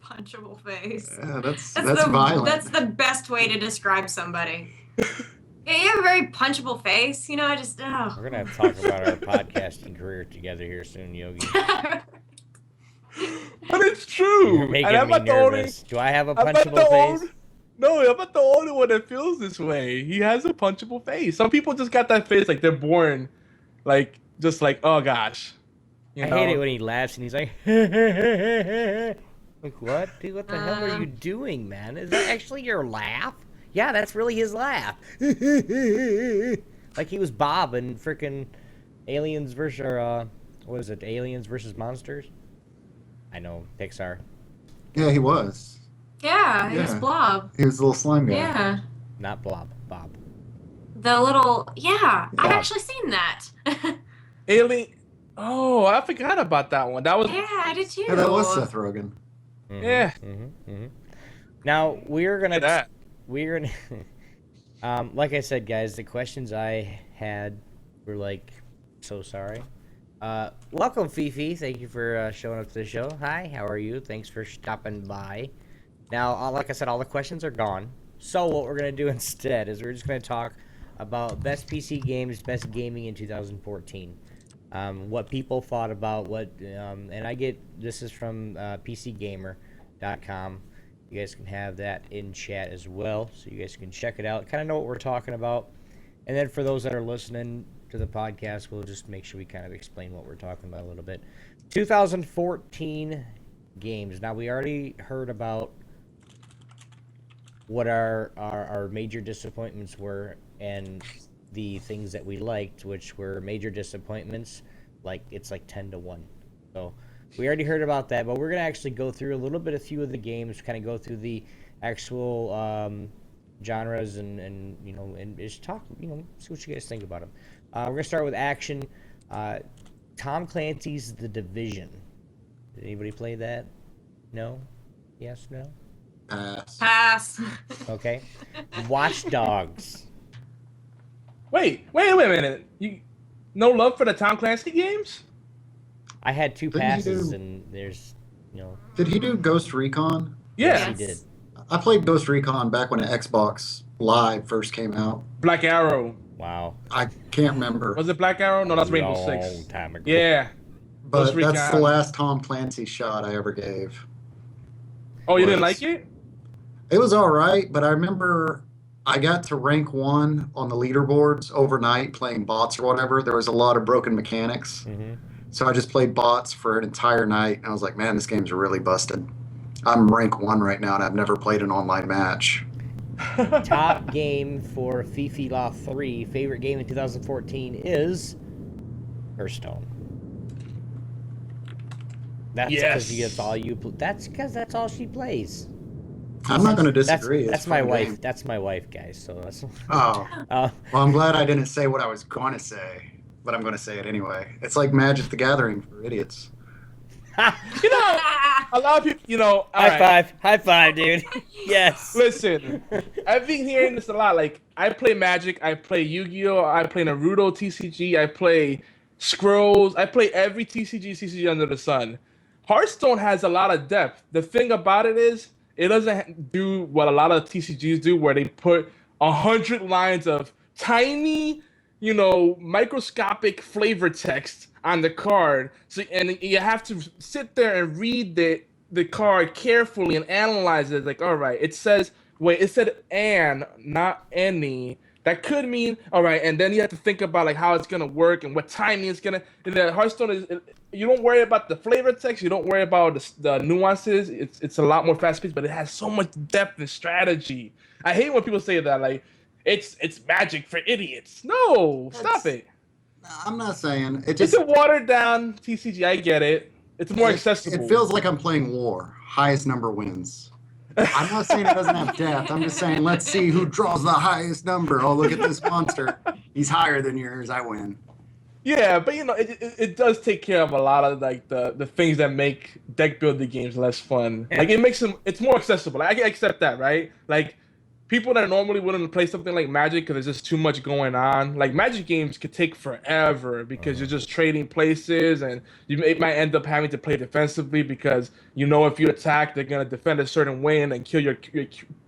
Punchable face. Yeah, that's violent. That's the best way to describe somebody. Yeah, you have a very punchable face. We're gonna have to talk about our podcasting career together here soon, Yogi. But it's true. You're making and I'm me not the only. nervous. Do I have a I'm not punchable the face? No, I'm not the only one that feels this way. He has a punchable face. Some people just got that face like they're born, like just like, oh gosh. I hate it when he laughs and he's like, like, what? Dude, what the hell are you doing, man? Is that actually your laugh? Yeah, that's really his laugh. Like he was Bob in frickin' Aliens versus, what is it? Aliens versus Monsters? I know, Pixar. Yeah, he was. Yeah, he was Yeah. Blob. He was a little slime guy. Yeah. Not Blob, Bob. The little, I've Bob. actually seen that. Alien. Oh, I forgot about that one. That was Yeah, I did too. Yeah, that was Seth Rogen. yeah. Now, we're Look at gonna, that. like I said, guys, the questions I had were like, so sorry. Welcome, Fifi. Thank you for showing up to the show. Hi, how are you? Thanks for stopping by. Now, like I said, all the questions are gone. So what we're going to do instead is we're just going to talk about best PC games, best gaming in 2014. What people thought about and this is from PCGamer.com. You guys can have that in chat as well, so you guys can check it out, kind of know what we're talking about. And then for those that are listening to the podcast, we'll just make sure we kind of explain what we're talking about a little bit. 2014 games. Now, we already heard about what our major disappointments were and the things that we liked, which were major disappointments. Like, it's like 10 to 1. So We already heard about that, but we're gonna actually go through a few of the games, kind of go through the actual genres and and just talk, see what you guys think about them. We're gonna start with action. Tom Clancy's The Division. Did anybody play that? No? Yes? No? Pass. Pass. Okay. Watch Dogs. Wait a minute. You no love for the Tom Clancy games? I had 2 Didn't he passes, do- and there's, Did he do Ghost Recon? yes, Yeah. he did. I played Ghost Recon back when the Xbox Live first came out. Black Arrow. Wow. I can't remember, Was it Black Arrow? No, that's Rainbow Long Six. time ago. Yeah. but Ghost that's the Recon. last Tom Clancy shot I ever gave. Oh, you didn't Was- like it? It was all right, but I remember I got to rank 1 on the leaderboards overnight playing bots or whatever. There was a lot of broken mechanics. Mm-hmm. So I just played bots for an entire night. And I was like, man, this game's really busted. I'm rank 1 right now, and I've never played an online match. Top game for FIFA Law 3, favorite game in 2014 is Hearthstone. That's because Yes. that's because that's all she plays. I'm not going to That's, disagree. It's that's a my fun wife. game. That's my wife, guys. So that's. Oh, Uh, well, I'm glad I didn't say what I was going to say, but I'm going to say it anyway. It's like Magic the Gathering for idiots. You know, a lot of people, all right. high five, dude. Yes. Listen, I've been hearing this a lot. Like, I play Magic, I play Yu-Gi-Oh, I play Naruto TCG, I play Scrolls, I play every TCG under the sun. Hearthstone has a lot of depth. The thing about it is, it doesn't do what a lot of TCGs do, where they put 100 lines of tiny, microscopic flavor text on the card. So, and you have to sit there and read the card carefully and analyze it. Like, all right, it said "and," not "any." That could mean, all right, and then you have to think about like how it's gonna work and what timing it's gonna. And the Hearthstone is, you don't worry about the flavor text, you don't worry about the nuances. It's a lot more fast paced, but it has so much depth and strategy. I hate when people say that, like it's Magic for idiots. No, stop it. I'm not saying it It's just. a watered down TCG. I get it. It's more accessible. It feels like I'm playing War. Highest number wins. I'm not saying it doesn't have depth. I'm just saying let's see who draws the highest number. Oh, look at this monster. He's higher than yours. I win. Yeah, but it does take care of a lot of like the things that make deck building games less fun. Like it makes them, it's more accessible. I can accept that, right? Like people that normally wouldn't play something like Magic because there's just too much going on. Like Magic games could take forever because you're just trading places, and might end up having to play defensively because if you attack, they're gonna defend a certain way and then kill your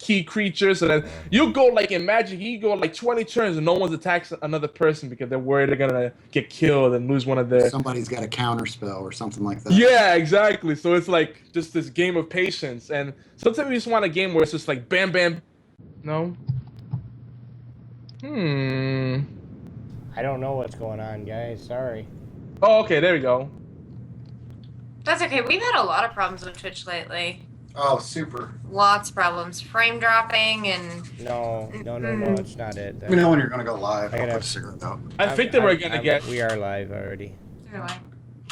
key creatures. So then you go like in Magic, you go like 20 turns and no one's attacks another person because they're worried they're gonna get killed and lose one of their. Somebody's got a counter spell or something like that. Yeah, exactly. So it's like just this game of patience, and sometimes you just want a game where it's just like bam, bam. No. I don't know what's going on, guys. Sorry. Oh, okay. There we go. That's okay. We've had a lot of problems with Twitch lately. Oh, super. Lots of problems. Frame dropping and No, it's not it. Let me know when you're going to go live. I I'll gotta- put a cigarette out. I think that we're gonna get. We are live already. anyway.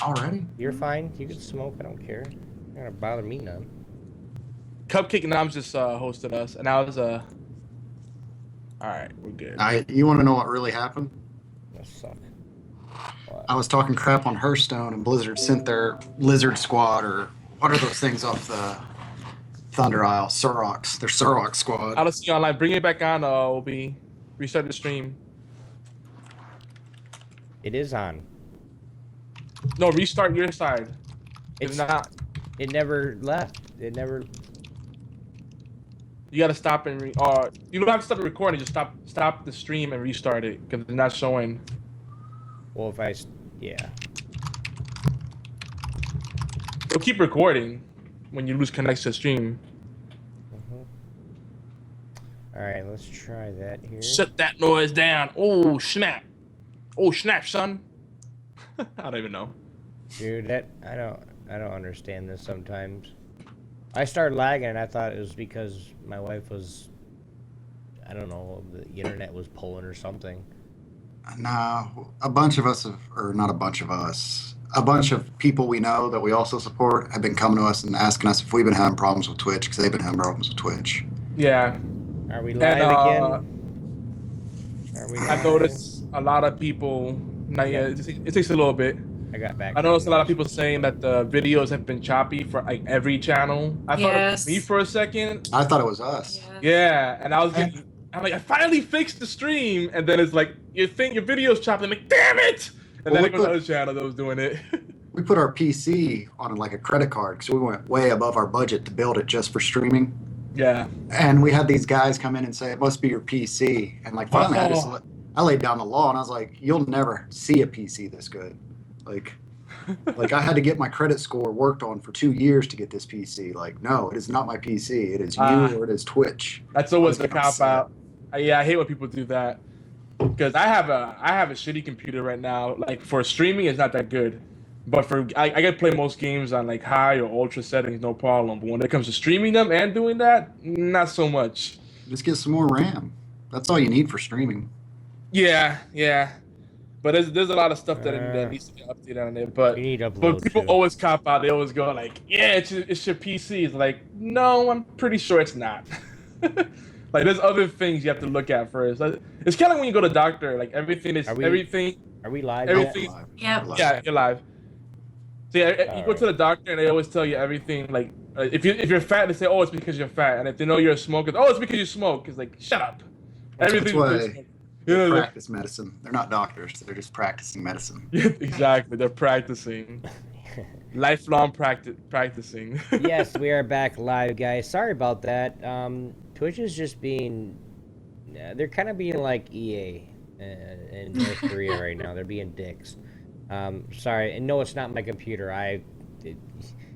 Already? You're fine. You can smoke. I don't care. You're not gonna bother me none. Cupcake Noms just hosted us, and I was All right, we're good. You want to know what really happened? That suck. I was talking crap on Hearthstone, and Blizzard sent their Lizard Squad, or what are those things off the Thunder Isle? Surox. Their Surox Squad. I'll see you online. Bring it back on, Obi. Restart the stream. It is on. No, restart your side. If It's not, It never left. It never. you gotta stop and you don't have to stop the recording. Just stop the stream and restart it because it's not showing. Well, yeah. It'll keep recording when you lose connection to the stream. All right, let's try that here. Shut that noise down. Oh snap! Oh snap, son. I don't even know. Dude, I don't understand this sometimes. I started lagging and I thought it was because my wife was, I don't know, the internet was pulling or something. No, a bunch of us have, or not a bunch of us. a bunch of people we know that we also support have been coming to us and asking us if we've been having problems with Twitch because they've been having problems with Twitch. Yeah. Are we live again? Are we I've live? noticed a lot of people. Not yet. It takes a little bit. I got back. I noticed a lot of people saying that the videos have been choppy for like every channel. I thought it was me for a second. I thought it was us. Yeah, and I'm like, I finally fixed the stream, and then it's like your video's choppy. I'm like, damn it! And then I go to another channel that was doing it. We put our PC on like a credit card because we went way above our budget to build it just for streaming. Yeah. And we had these guys come in and say, it must be your PC. And like finally I laid down the law and I was like, you'll never see a PC this good. Like I had to get my credit score worked on for 2 years to get this PC. Like, no, it is not my PC. It is you or it is Twitch. That's always the cop out. Yeah, I hate when people do that. Because I have a shitty computer right now. Like for streaming, it's not that good. But for I can play most games on like high or ultra settings, no problem. But when it comes to streaming them and doing that, not so much. Just get some more RAM. That's all you need for streaming. Yeah. But there's a lot of stuff that needs to get updated on it. But people always cop out. They always go like, yeah, it's your PC. It's like, no, I'm pretty sure it's not. Like there's other things you have to look at first. It's kind of like when you go to the doctor. Like everything is everything. Are we live? Everything. Yeah, you're live. So yeah, you go to the doctor and they always tell you everything. Like if you're fat, they say, oh, it's because you're fat. And if they know you're a smoker, oh, it's because you smoke. It's like, shut up. That's why they practice medicine. They're not doctors. They're just practicing medicine. Exactly. They're practicing. Lifelong practicing. Yes, we are back live, guys. Sorry about that. Twitch is just being... they're kind of being like EA in North Korea right now. They're being dicks. Sorry. And no, it's not my computer.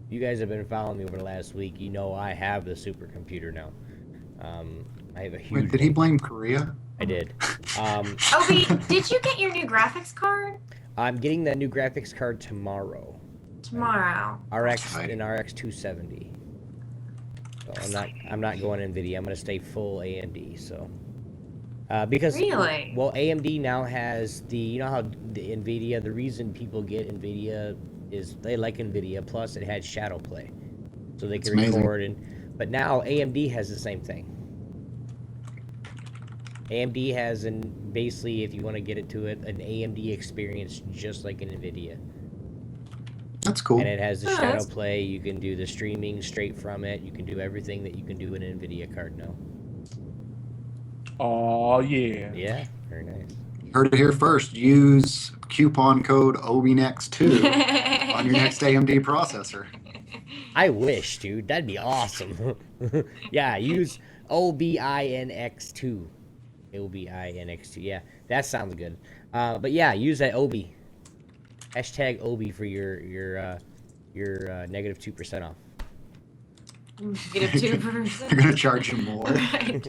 You guys have been following me over the last week. You know I have the supercomputer now. I have a huge... Wait, did he blame Korea? I did. Obi, did you get your new graphics card? I'm getting that new graphics card tomorrow. RX and RX 270. So I'm not going NVIDIA. I'm going to stay full AMD. So because well, AMD now has you know how the NVIDIA, the reason people get NVIDIA is they like NVIDIA, plus it had shadow play, so they can record but now AMD has the same thing. AMD has basically, if you want to get into it, an AMD experience just like an NVIDIA. That's cool. And it has the shadow play. You can do the streaming straight from it. You can do everything that you can do in an NVIDIA card now. Oh, yeah. Yeah, very nice. You heard it here first. Use coupon code OBNext2 on your next AMD processor. I wish, dude. That'd be awesome. Yeah, use OBINX2. OBINX2. Yeah, that sounds good. But yeah, use that OB. Hashtag OB for your negative 2% off. Negative 2%. You're gonna charge him more. Right.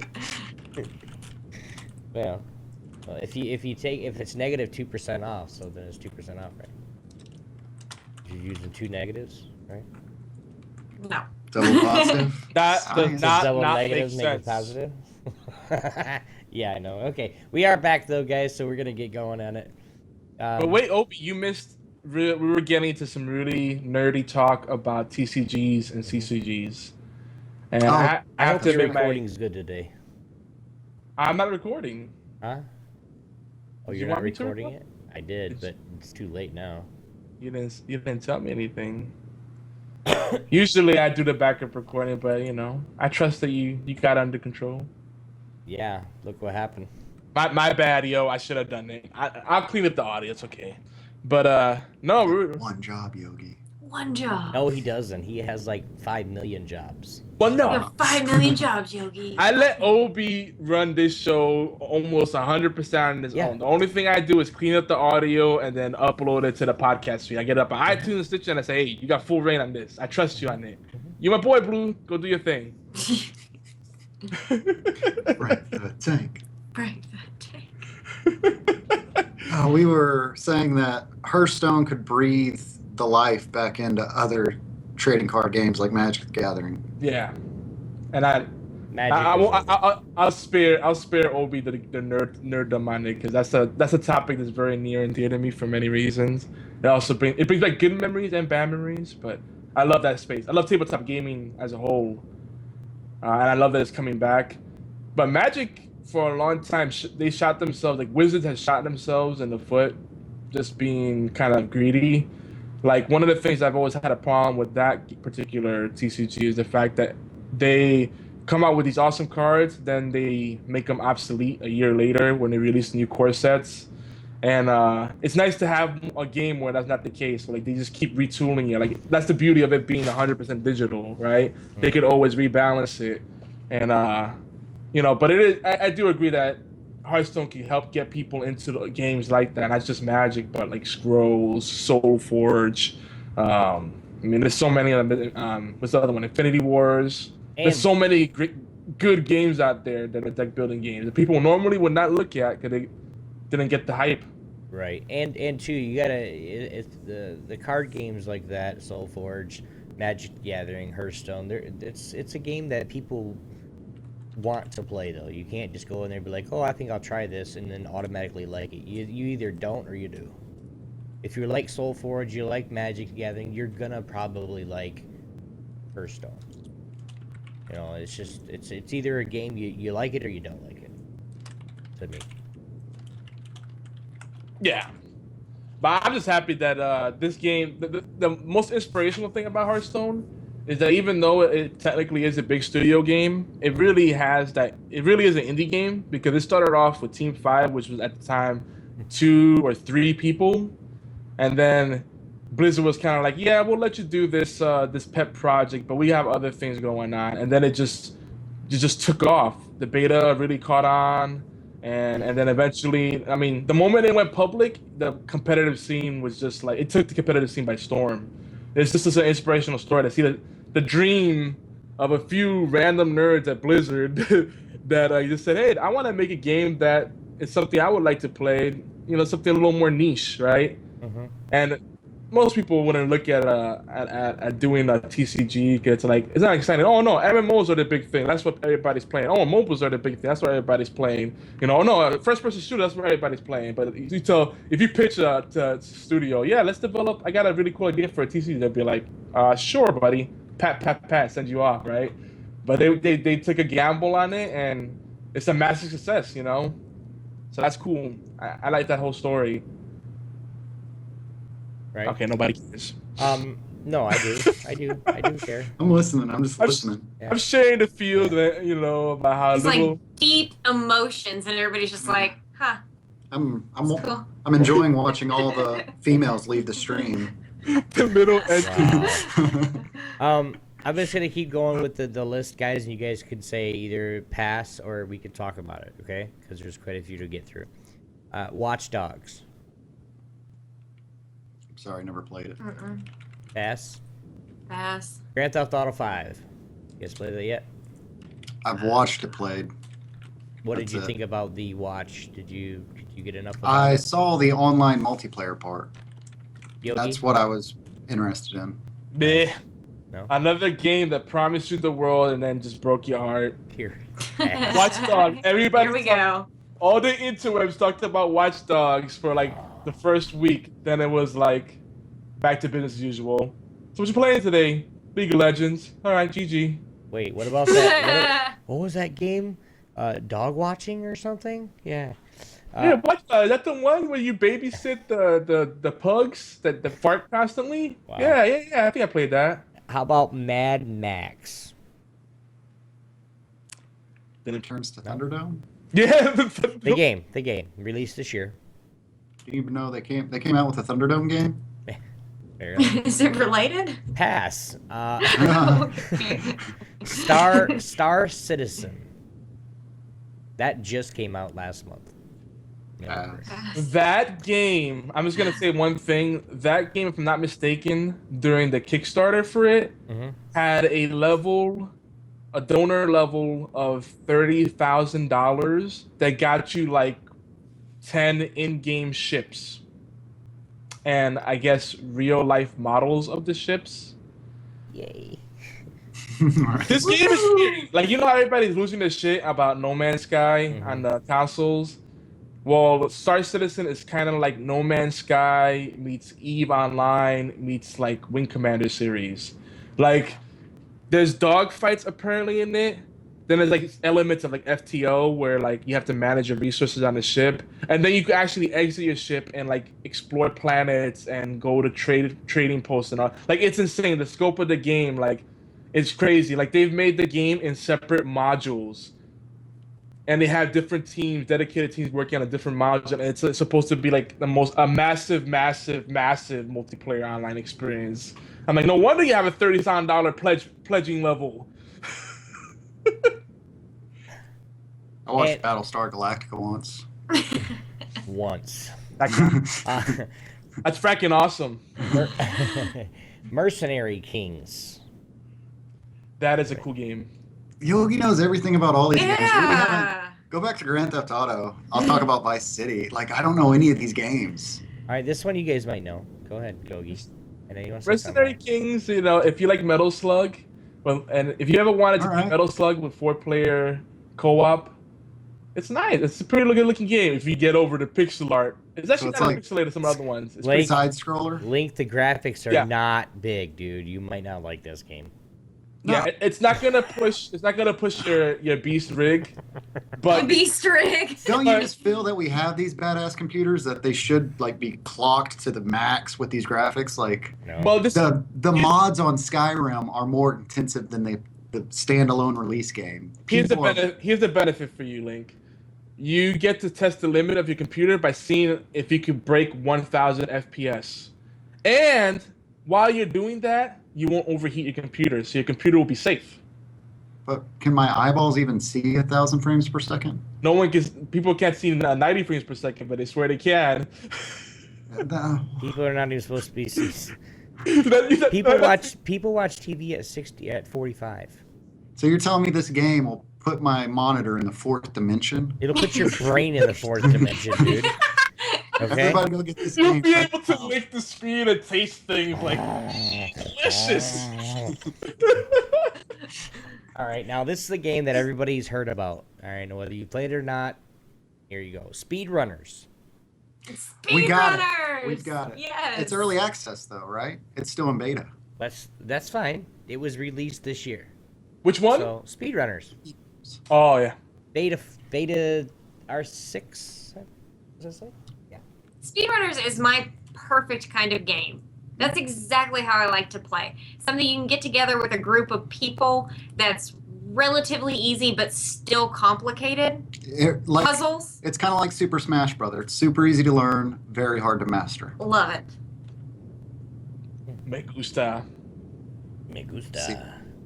Well, if it's negative 2% off, so then it's 2% off, right? You're using two negatives, right? No. Double positive. That does not negative, make negative sense. positive. Yeah, I know. Okay, we are back though, guys. So we're gonna get going on it. But wait, Opie, you missed. We were getting into some really nerdy talk about TCGs and CCGs, and I have to your admit, recording's good today. I'm not recording. Huh? Oh, you're not recording it? I did, but it's too late now. You didn't tell me anything. Usually I do the backup recording, but you know, I trust that you got it under control. Yeah, look what happened. My bad, yo. I should have done it. I'll clean up the audio. It's okay. But no, one job, Yogi. One job. No, he doesn't. He has like 5 million jobs. Well, no. You have 5 million jobs, Yogi. I let Obi run this show almost 100% on his own. The only thing I do is clean up the audio and then upload it to the podcast feed. I get up on iTunes and Stitcher and I say, hey, you got full reign on this. I trust you on it. You my boy, Blue. Go do your thing. Break the tank. Break the tank. We were saying that Hearthstone could breathe the life back into other trading card games like Magic the Gathering. Yeah. And Magic is over. I'll spare Obi the nerddom on it because that's a topic that's very near and dear to me for many reasons. It brings like good memories and bad memories, but I love that space. I love tabletop gaming as a whole, and I love that it's coming back. But Magic for a long time they shot themselves like Wizards has shot themselves in the foot, just being kind of greedy. Like one of the things I've always had a problem with that particular TCG is the fact that they come out with these awesome cards, then they make them obsolete a year later when they release new core sets. And it's nice to have a game where that's not the case. Like they just keep retooling it. Like that's the beauty of it being 100% digital, right? They could always rebalance it, and but it is. I do agree that Hearthstone can help get people into the games like that. Not just Magic, but like Scrolls, Soulforge. I mean, there's so many of them. What's the other one? Infinity Wars. There's so many great, good games out there that are deck building games that people normally would not look at because they didn't get the hype. Right, and too, you gotta it's the card games like that, Soulforge, Magic Gathering, Hearthstone. It's a game that people want to play though. You can't just go in there and be like, oh, I think I'll try this, and then automatically like it. You either don't or you do. If you like Soulforge, you like Magic Gathering, you're gonna probably like Hearthstone. You know, it's either a game you like it or you don't like it. To me. Yeah, but I'm just happy that this game. The most inspirational thing about Hearthstone is that even though it technically is a big studio game, it really has that. It really is an indie game because it started off with Team 5, which was at the time 2 or 3 people, and then Blizzard was kind of like, "Yeah, we'll let you do this this pet project, but we have other things going on," and then it just took off. The beta really caught on. And then eventually, I mean, the moment it went public, the competitive scene was just like, it took the competitive scene by storm. It's just an inspirational story to see the dream of a few random nerds at Blizzard that just said, hey, I want to make a game that is something I would like to play, something a little more niche, right? Mm-hmm. And most people wouldn't look at doing a TCG. It's like it's not exciting. Oh no, MMOs are the big thing. That's what everybody's playing. Oh, mobiles are the big thing. That's what everybody's playing. Oh no, first person shooter. That's what everybody's playing. But if you pitch to studio, yeah, let's develop. I got a really cool idea for a TCG. They'd be like, sure, buddy. Pat, send you off, right? But they took a gamble on it, and it's a massive success. So that's cool. I like that whole story. Right. Okay, nobody cares. No, I do care. I'm listening. I'm just listening. Yeah. I'm sharing the feels, about how It's little. like deep emotions, and everybody's just like, huh. I'm Cool. I'm enjoying watching all the females leave the stream. The middle edge. Wow. I'm just gonna keep going with the list, guys, and you guys could say either pass or we could talk about it, okay? Because there's quite a few to get through. Watch Dogs. Sorry, never played it. Pass. Pass. Grand Theft Auto 5. You guys played that yet? I've watched it played. What did That's you it. think about the watch? Could you get enough of I it? saw the online multiplayer part. Yogi? That's what I was interested in. Meh. No? Another game that promised you the world and then just broke your heart. Here. Watch Dogs. Everybody. Here we go. All the interwebs talked about Watch Dogs for like the first week. Then it was like back to business as usual. So what you playing today? League of Legends. All right, GG. Wait, what about that? What was that game? Dog watching or something? Yeah. Yeah, Watch Dogs. Is that the one where you babysit the pugs that fart constantly? Wow. Yeah. I think I played that. How about Mad Max? Then it turns to Thunderdome. Yeah. The game released this year. Do you even know they came out with a Thunderdome game? Fair enough. Is it related? Pass. Okay. Star Citizen. That just came out last month. Yeah. Pass. That game, I'm just gonna say one thing. That game, if I'm not mistaken, during the Kickstarter for it, had a donor level of $30,000 that got you like 10 in-game ships, and I guess real life models of the ships. Yay. Right. This game is scary. Like, you know how everybody's losing their shit about No Man's Sky on the consoles? Well, Star Citizen is kind of like No Man's Sky meets EVE Online meets like Wing Commander series. Like, there's dogfights apparently in it. Then there's like elements of like FTO where like you have to manage your resources on the ship, and then you can actually exit your ship and like explore planets and go to trading posts and all. Like it's insane. The scope of the game, like, it's crazy. Like they've made the game in separate modules, and they have different teams, dedicated teams working on a different module. And it's supposed to be like a massive multiplayer online experience. I'm like, no wonder you have a $30,000 pledging level. I watched Battlestar Galactica once. Once. That's fracking awesome. Mercenary Kings. That is a cool game. Yogi knows everything about all these games. We Yeah. haven't- Go back to Grand Theft Auto. I'll talk about Vice City. Like, I don't know any of these games. All right, this one you guys might know. Go ahead, Gogi. I know you want to say Mercenary something. Kings, you know, if you like Metal Slug, well, and if you ever wanted to play Alright. Metal Slug with 4-player co-op, it's nice. It's a pretty good looking game if you get over the pixel art. It's actually it's not like- pixelated as some other ones. It's Link- Side scroller. Link, the graphics are Yeah. not big, dude. You might not like this game. yeah, No. it's not gonna push. It's not gonna push your beast rig, The but beast rig. Don't you But- just feel that we have these badass computers that they should like be clocked to the max with these graphics? Like No. well, this the mods on Skyrim are more intensive than the standalone release game. here's the People are- benefit. Here's the benefit for you, Link. You get to test the limit of your computer by seeing if you can break 1,000 FPS, and while you're doing that, you won't overheat your computer, so your computer will be safe. But can my eyeballs even see 1,000 frames per second? No one can. People can't see 90 frames per second, but they swear they can. People are not even supposed to be. People People watch TV at 60 at 45. So you're telling me this game will put my monitor in the fourth dimension? It'll put your brain in the fourth dimension, dude. Okay. Everybody go get this You'll game. be checked able to out. lick the screen and taste things like delicious. All right, now this is the game that everybody's heard about. All right, whether you played it or not, here you go. Speedrunners. We got it. Speedrunners. We've got it. Yes. It's early access though, right? It's still in beta. That's fine. It was released this year. Which one? So Speedrunners. Oh yeah. Beta R6. Does that say? Yeah. Speedrunners is my perfect kind of game. That's exactly how I like to play. Something you can get together with a group of people that's relatively easy but still complicated. Puzzles. It's kind of like Super Smash Brothers. It's super easy to learn, very hard to master. Love it. Me gusta. Me gusta. See.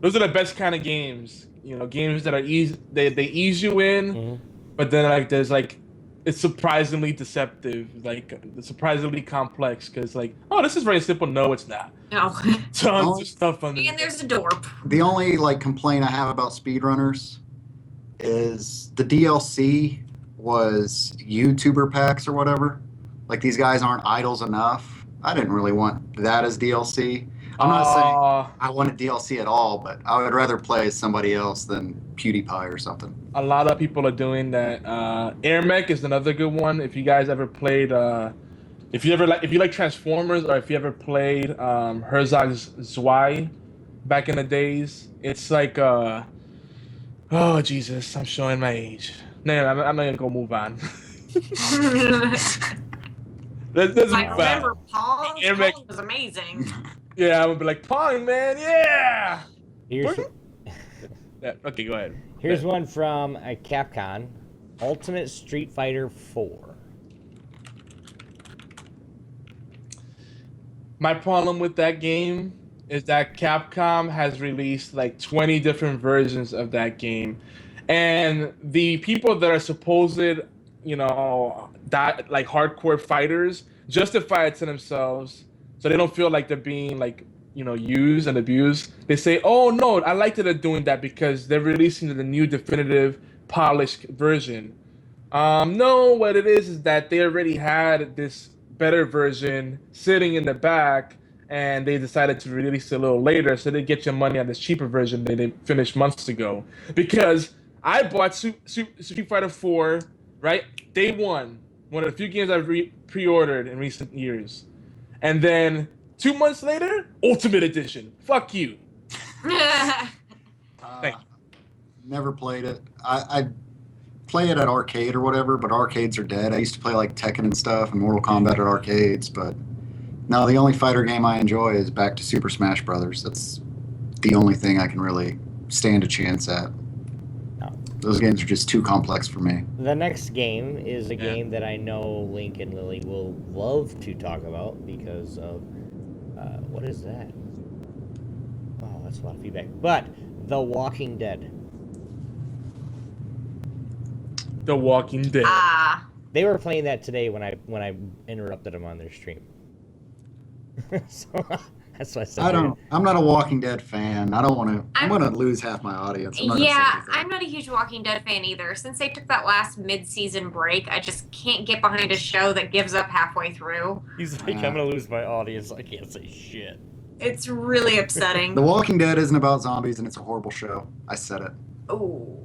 Those are the best kind of games. You know, games that are easy. They ease you in, Mhm. but then like there's like it's surprisingly deceptive, like surprisingly complex. Because like, oh, this is very simple. No, it's not. No. Tons of stuff on And there's a door. The only like complaint I have about speedrunners is the DLC was YouTuber packs or whatever. Like these guys aren't idols enough. I didn't really want that as DLC. I'm not saying I wanted DLC at all, but I would rather play as somebody else than PewDiePie or something. A lot of people are doing that. Air Mech is another good one. If you guys ever played, if you like Transformers, or if you ever played Herzog's Zwei back in the days, it's like oh Jesus, I'm showing my age. No, I'm not gonna move on. Let's I move on. remember Pong. Air Mech- Pong was amazing. Yeah, I'm gonna be like Pong, man. Yeah. Here's Yeah, okay, go ahead. here's one from Capcom. Ultimate Street Fighter 4. My problem with that game is that Capcom has released like 20 different versions of that game. And the people that are supposed, you know, that like hardcore fighters justify it to themselves so they don't feel like they're being like, you know, used and abused. They say, oh no, I like that they're doing that because they're releasing the new definitive polished version. No, what it is that they already had this better version sitting in the back, and they decided to release it a little later, so they get your money on this cheaper version that they finished months ago. Because I bought Street Fighter 4, right? Day one of the few games I've pre-ordered in recent years, and then 2 months later, Ultimate Edition. Fuck you. Thank you. Never played it. I play it at arcade or whatever, but arcades are dead. I used to play like Tekken and stuff and Mortal Kombat at arcades, but no, the only fighter game I enjoy is back to Super Smash Brothers. That's the only thing I can really stand a chance at. No. Those games are just too complex for me. The next game is a game that I know Link and Lily will love to talk about because of what is that? Oh, that's a lot of feedback. But The Walking Dead. The Walking Dead. They were playing that today when I interrupted them on their stream. So that's what I said. I'm not a Walking Dead fan. I don't want to. I'm going to lose half my audience. I'm not a huge Walking Dead fan either. Since they took that last mid-season break, I just can't get behind a show that gives up halfway through. He's like, I'm going to lose my audience. I can't say shit. It's really upsetting. The Walking Dead isn't about zombies, and it's a horrible show. I said it. Oh.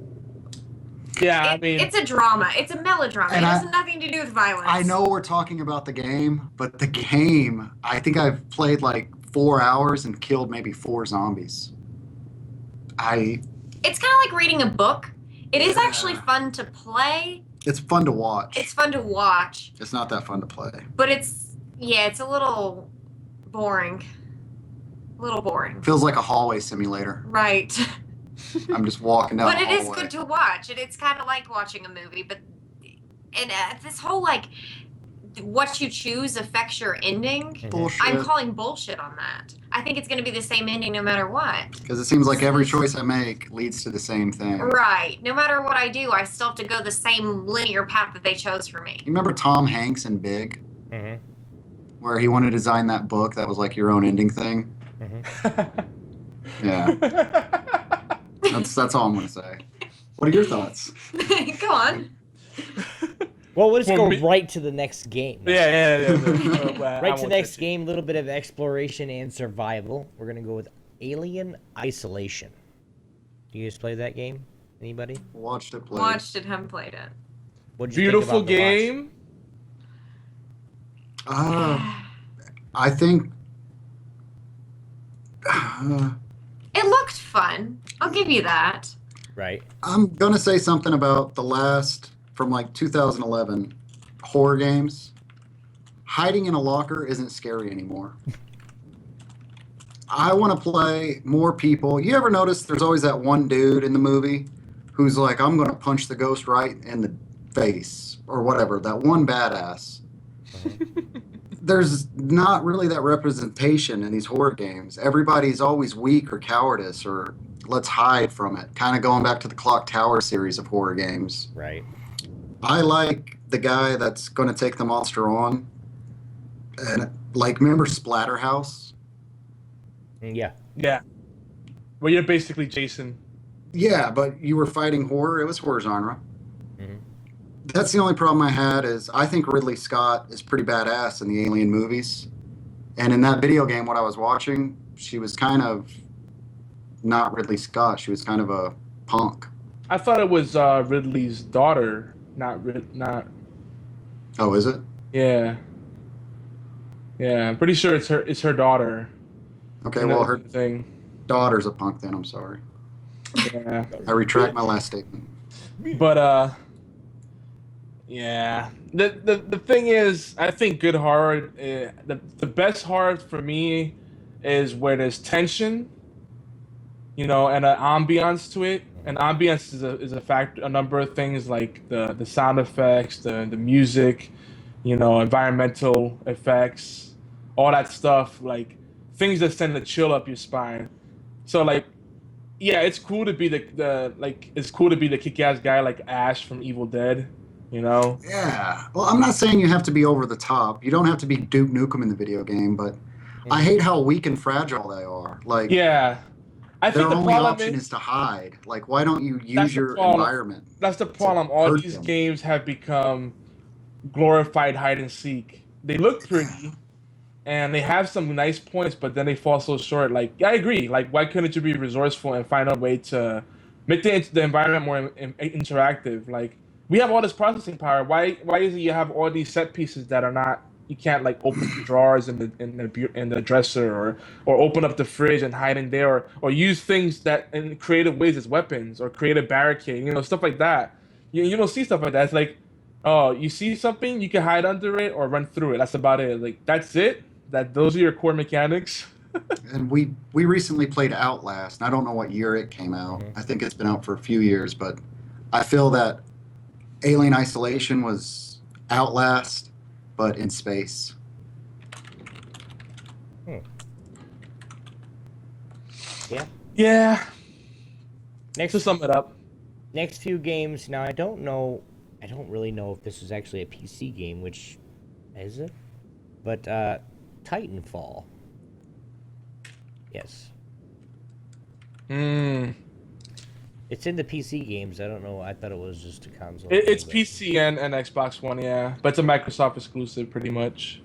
Yeah, I mean, it's a drama. It's a melodrama. It has nothing to do with violence. I know we're talking about the game, but the game, I think I've played like 4 hours and killed maybe 4 zombies. It's kind of like reading a book. It is actually fun to play. It's fun to watch. It's fun to watch. It's not that fun to play. But it's a little boring. Feels like a hallway simulator. Right. I'm just walking down. But the it is hallway. good to watch, and it's kind of like watching a movie. But this whole like what you choose affects your ending. Bullshit. I'm calling bullshit on that. I think it's going to be the same ending no matter what. Because it seems like every choice I make leads to the same thing. Right. No matter what I do, I still have to go the same linear path that they chose for me. You remember Tom Hanks in Big? Mm-hmm. Where he wanted to design that book that was like your own ending thing? Mm-hmm. Yeah. That's all I'm going to say. What are your thoughts? Go on. Well, let's go right to the next game. Yeah. Right to the next game, a little bit of exploration and survival. We're going to go with Alien Isolation. Do you guys play that game? Anybody? Watched it play. Watched it, haven't played it. What'd you Beautiful think about game. I think... It looked fun. I'll give you that. Right. I'm going to say something about the last, from like 2011, horror games. Hiding in a locker isn't scary anymore. I want to play more people. You ever notice there's always that one dude in the movie who's like, I'm going to punch the ghost right in the face or whatever, that one badass. There's not really that representation in these horror games. Everybody's always weak or cowardice or let's hide from it. Kind of going back to the Clock Tower series of horror games. Right. I like the guy that's going to take the monster on. And like, remember Splatterhouse? Yeah. Yeah. Well, you're basically Jason. Yeah, but you were fighting horror. It was horror genre. Mm-hmm. That's the only problem I had is I think Ridley Scott is pretty badass in the Alien movies. And in that video game, what I was watching, she was kind of not Ridley Scott. She was kind of a punk. I thought it was Ridley's daughter, not. Oh, is it? Yeah. Yeah, I'm pretty sure it's her daughter. Okay, well, her thing. daughter's a punk then. I'm sorry. Yeah. I retract my last statement. But yeah. The thing is, I think good horror. The best horror for me is where there's tension. You know, and an ambiance to it. And ambiance is a factor. A number of things like the sound effects, the music, you know, environmental effects, all that stuff. Like things that send a chill up your spine. So like, yeah, it's cool to be it's cool to be the kick-ass guy like Ash from Evil Dead, you know? Yeah. Well, I'm not saying you have to be over the top. You don't have to be Duke Nukem in the video game, but I hate how weak and fragile they are. Like, yeah. I think their the only problem option is to hide. Like, why don't you use your environment? That's the problem. All hurt these them. games have become glorified hide and seek. They look pretty, and they have some nice points, but then they fall so short. Like, yeah, I agree. Like, why couldn't you be resourceful and find a way to make the environment more interactive? Like, we have all this processing power. Why is it you have all these set pieces that are not? You can't like open the drawers in the dresser, or open up the fridge and hide in there, or use things that in creative ways as weapons, or create a barricade. You know, stuff like that. You don't see stuff like that. It's like, oh, you see something, you can hide under it or run through it. That's about it. Like, that's it. Those are your core mechanics. And we recently played Outlast. And I don't know what year it came out. I think it's been out for a few years, but I feel that Alien Isolation was Outlast, but in space. Yeah. Yeah. Next, To sum it up, next few games. Now I don't really know if this is actually a PC game, which is it? But Titanfall. Yes. It's in the PC games. I don't know. I thought it was just a console. it's game, but- PC and Xbox One, yeah, but it's a Microsoft exclusive, pretty much.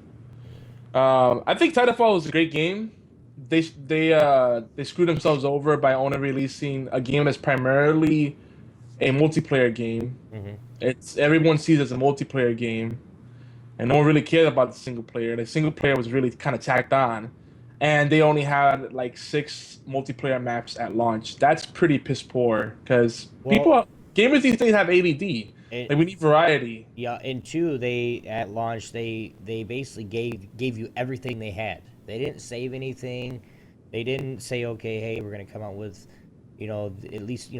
I think Titanfall was a great game. They screwed themselves over by only releasing a game that's primarily a multiplayer game. It's everyone sees it as a multiplayer game, and no one really cared about the single player. The single player was really kind of tacked on, and they only had like 6 multiplayer maps at launch. That's pretty piss poor because gamers these days have ADD. Like, we need variety. Yeah, and two, they at launch they basically gave you everything they had. They didn't save anything. They didn't say, okay, hey, we're gonna come out with, at least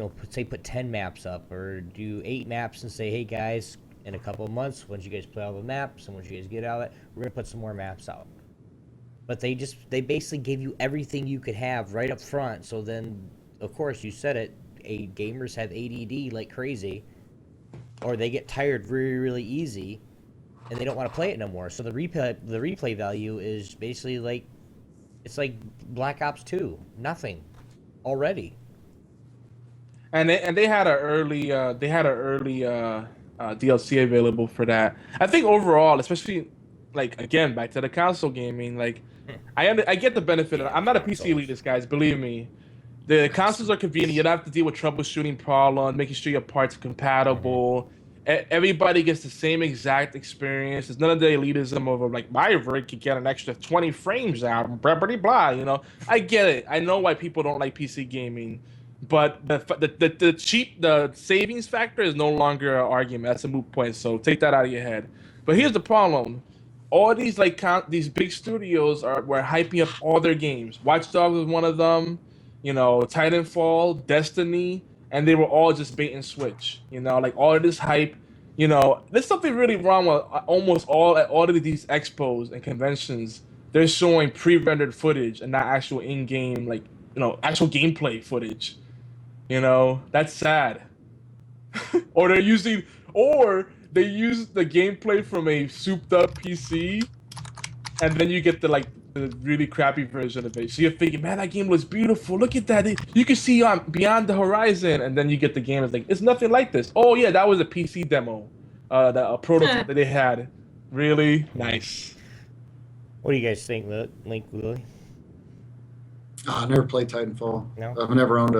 put 10 maps up, or do 8 maps and say, hey guys, in a couple of months, once you guys play all the maps and once you guys get out of it, we're gonna put some more maps out. But they basically gave you everything you could have right up front. So then, of course, you said it, gamers have ADD like crazy, or they get tired really, really easy, and they don't want to play it no more. So the replay value is basically like, it's like Black Ops 2, nothing already. And they had an early DLC available for that. I think overall, especially like again back to the console gaming, like I get the benefit of. I'm not a PC elitist, guys. Believe me, the consoles are convenient. You don't have to deal with troubleshooting problems, making sure your parts are compatible. Everybody gets the same exact experience. There's none of the elitism of like my rig could get an extra 20 frames out, blah blah blah. I get it. I know why people don't like PC gaming, but the savings factor is no longer an argument. That's a moot point. So take that out of your head. But here's the problem: all these these big studios were hyping up all their games. Watch Dogs was one of them. Titanfall, Destiny. And they were all just bait and switch, like all of this hype. There's something really wrong with almost all of these expos and conventions. They're showing pre-rendered footage and not actual in-game, actual gameplay footage. That's sad. or they use the gameplay from a souped-up PC, and then you get the really crappy version of it. So you're thinking, man, that game looks beautiful. Look at that. You can see beyond the horizon. And then you get the game. It's like, it's nothing like this. Oh, yeah, that was a PC demo. A prototype that they had. Really nice. What do you guys think, Link Willie? I never played Titanfall. No? I've never owned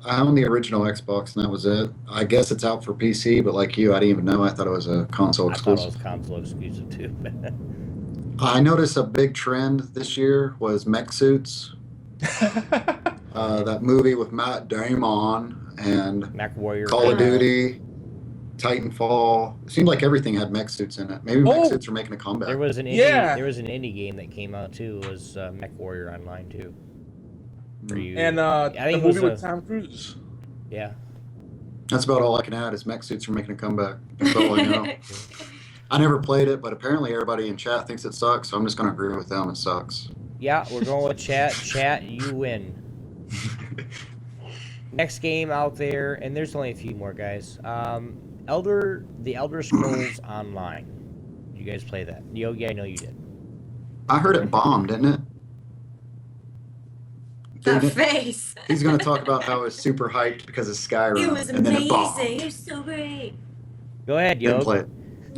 I owned the original Xbox, and that was it. I guess it's out for PC, but like you, I didn't even know. I thought it was a console exclusive. I thought it was console exclusive, too. I noticed a big trend this year was mech suits. That movie with Matt Damon and Mech Warrior. Call of Duty, Titanfall. It seemed like everything had mech suits in it. Maybe mech suits are making a comeback. There was an indie game that came out too. It was Mech Warrior Online too. For you. And I think the movie with Tom Cruise. Yeah. That's about all I can add is mech suits are making a comeback. That's all I know. I never played it, but apparently everybody in chat thinks it sucks, so I'm just going to agree with them. It sucks. Yeah, we're going with chat. Chat, you win. Next game out there, and there's only a few more, guys. The Elder Scrolls Online. You guys play that? Yogi, I know you did. I heard it bombed, didn't it? That face. He's going to talk about how it was super hyped because of Skyrim. It was and then it bombed. amazing. It was so great. Go ahead, Didn't Yogi. play it.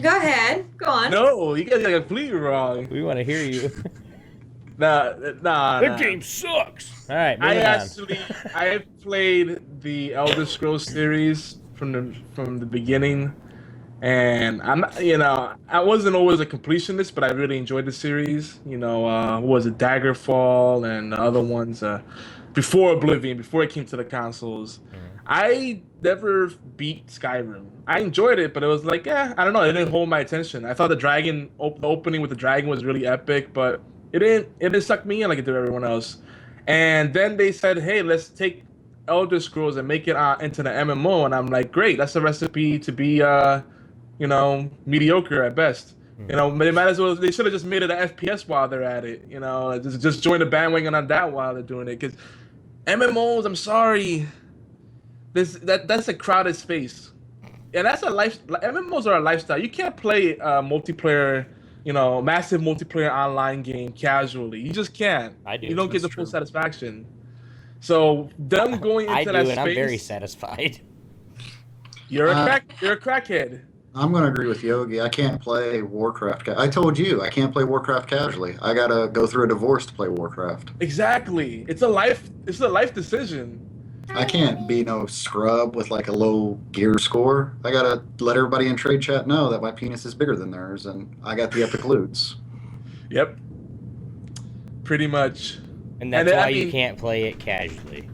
Go ahead. Go on. No, you guys got completely wrong. We want to hear you. That game sucks. All right, moving I have played the Elder Scrolls series from the beginning, and I wasn't always a completionist, but I really enjoyed the series. What was it, Daggerfall and the other ones before Oblivion, before it came to the consoles. I never beat Skyrim. I enjoyed it, but it was like, I don't know, it didn't hold my attention. I thought the opening with the dragon was really epic, but it didn't suck me in like it did everyone else. And then they said, hey, let's take Elder Scrolls and make it into the MMO, and I'm like, great, that's a recipe to be mediocre at best. They might as well. They should have just made it an FPS while they're at it. Just join the bandwagon on that while they're doing it. Because MMOs, I'm sorry, that's a crowded space, and that's a life. MMOs are a lifestyle. You can't play multiplayer, massive multiplayer online game casually. You just can't. I do. You don't get the full satisfaction. So them going into that space, and I'm very satisfied. You're a crackhead. I'm going to agree with Yogi. I can't play Warcraft. I told you, I can't play Warcraft casually. I got to go through a divorce to play Warcraft. Exactly. It's a life decision. I can't be no scrub with like a low gear score. I got to let everybody in trade chat know that my penis is bigger than theirs and I got the epic loots. Yep. Pretty much. And that's why you can't play it casually.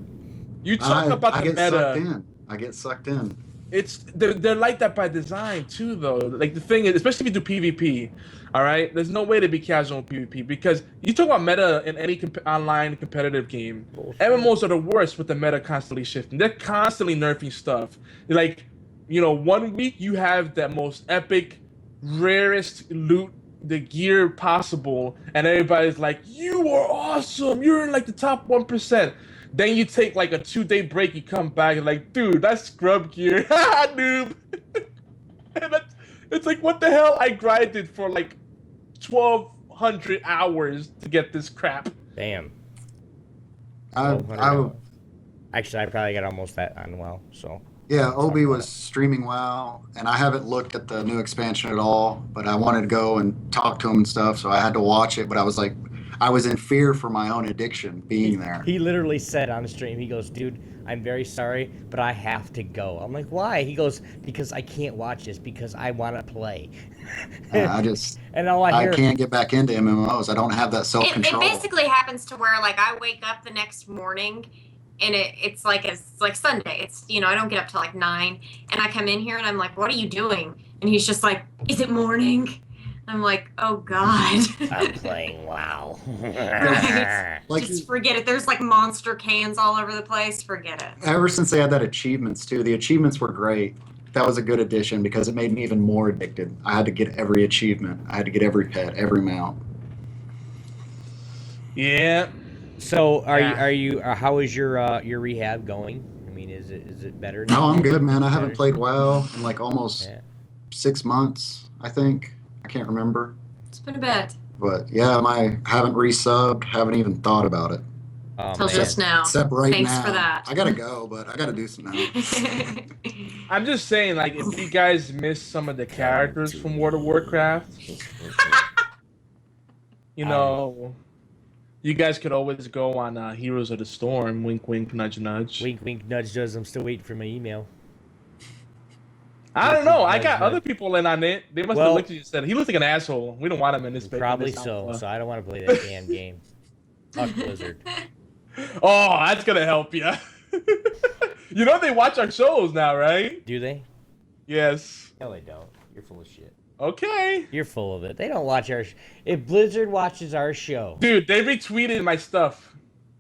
You talk about the meta. I get sucked in. They're like that by design too, though. Like the thing is, especially if you do PvP, all right. There's no way to be casual in PvP because you talk about meta in any online competitive game. MMOs are the worst with the meta constantly shifting. They're constantly nerfing stuff. Like, 1 week you have the most epic, rarest loot, the gear possible, and everybody's like, "You are awesome! You're in like the top 1%." Then you take like a 2-day break, you come back and like, dude, that's scrub gear. Noob. And it's like, what the hell? I grinded for like 1,200 hours to get this crap. Damn. Actually, I probably got almost that on WoW, so. Yeah, Obi was streaming WoW, and I haven't looked at the new expansion at all, but I wanted to go and talk to him and stuff, so I had to watch it, but I was like, I was in fear for my own addiction being there. He literally said on the stream, he goes, dude, I'm very sorry, but I have to go. I'm like, why? He goes, because I can't watch this, because I want to play. I can't get back into MMOs. I don't have that self-control. It basically happens to where, like, I wake up the next morning, and it's like Sunday. It's, I don't get up till like 9, and I come in here, and I'm like, what are you doing? And he's just like, is it morning? I'm like, oh God. I'm playing WoW. Right? Just forget it. There's like monster cans all over the place. Forget it. Ever since they had that achievements too, the achievements were great. That was a good addition because it made me even more addicted. I had to get every achievement. I had to get every pet, every mount. Yeah. So are you? How is your rehab going? I mean, is it better now? No, I'm good, man. I haven't played WoW in like almost 6 months, I think. I can't remember. It's been a bit. But yeah, I haven't resubbed, haven't even thought about it. Till just now. Except right Thanks now. for that. I gotta go, but I gotta do some now. I'm just saying, like, if you guys miss some of the characters from World of Warcraft, you guys could always go on Heroes of the Storm. Wink, wink, nudge, nudge. Wink, wink, nudge, nudge. I'm still waiting for my email. I don't know. I got other people in on it. They must have looked at you and said, he looks like an asshole. We don't want him in this space. Probably so. So I don't want to play that damn game. Fuck Blizzard. Oh, that's going to help you. They watch our shows now, right? Do they? Yes. No, they don't. You're full of shit. Okay. You're full of it. They don't watch our if Blizzard watches our show. Dude, they retweeted my stuff.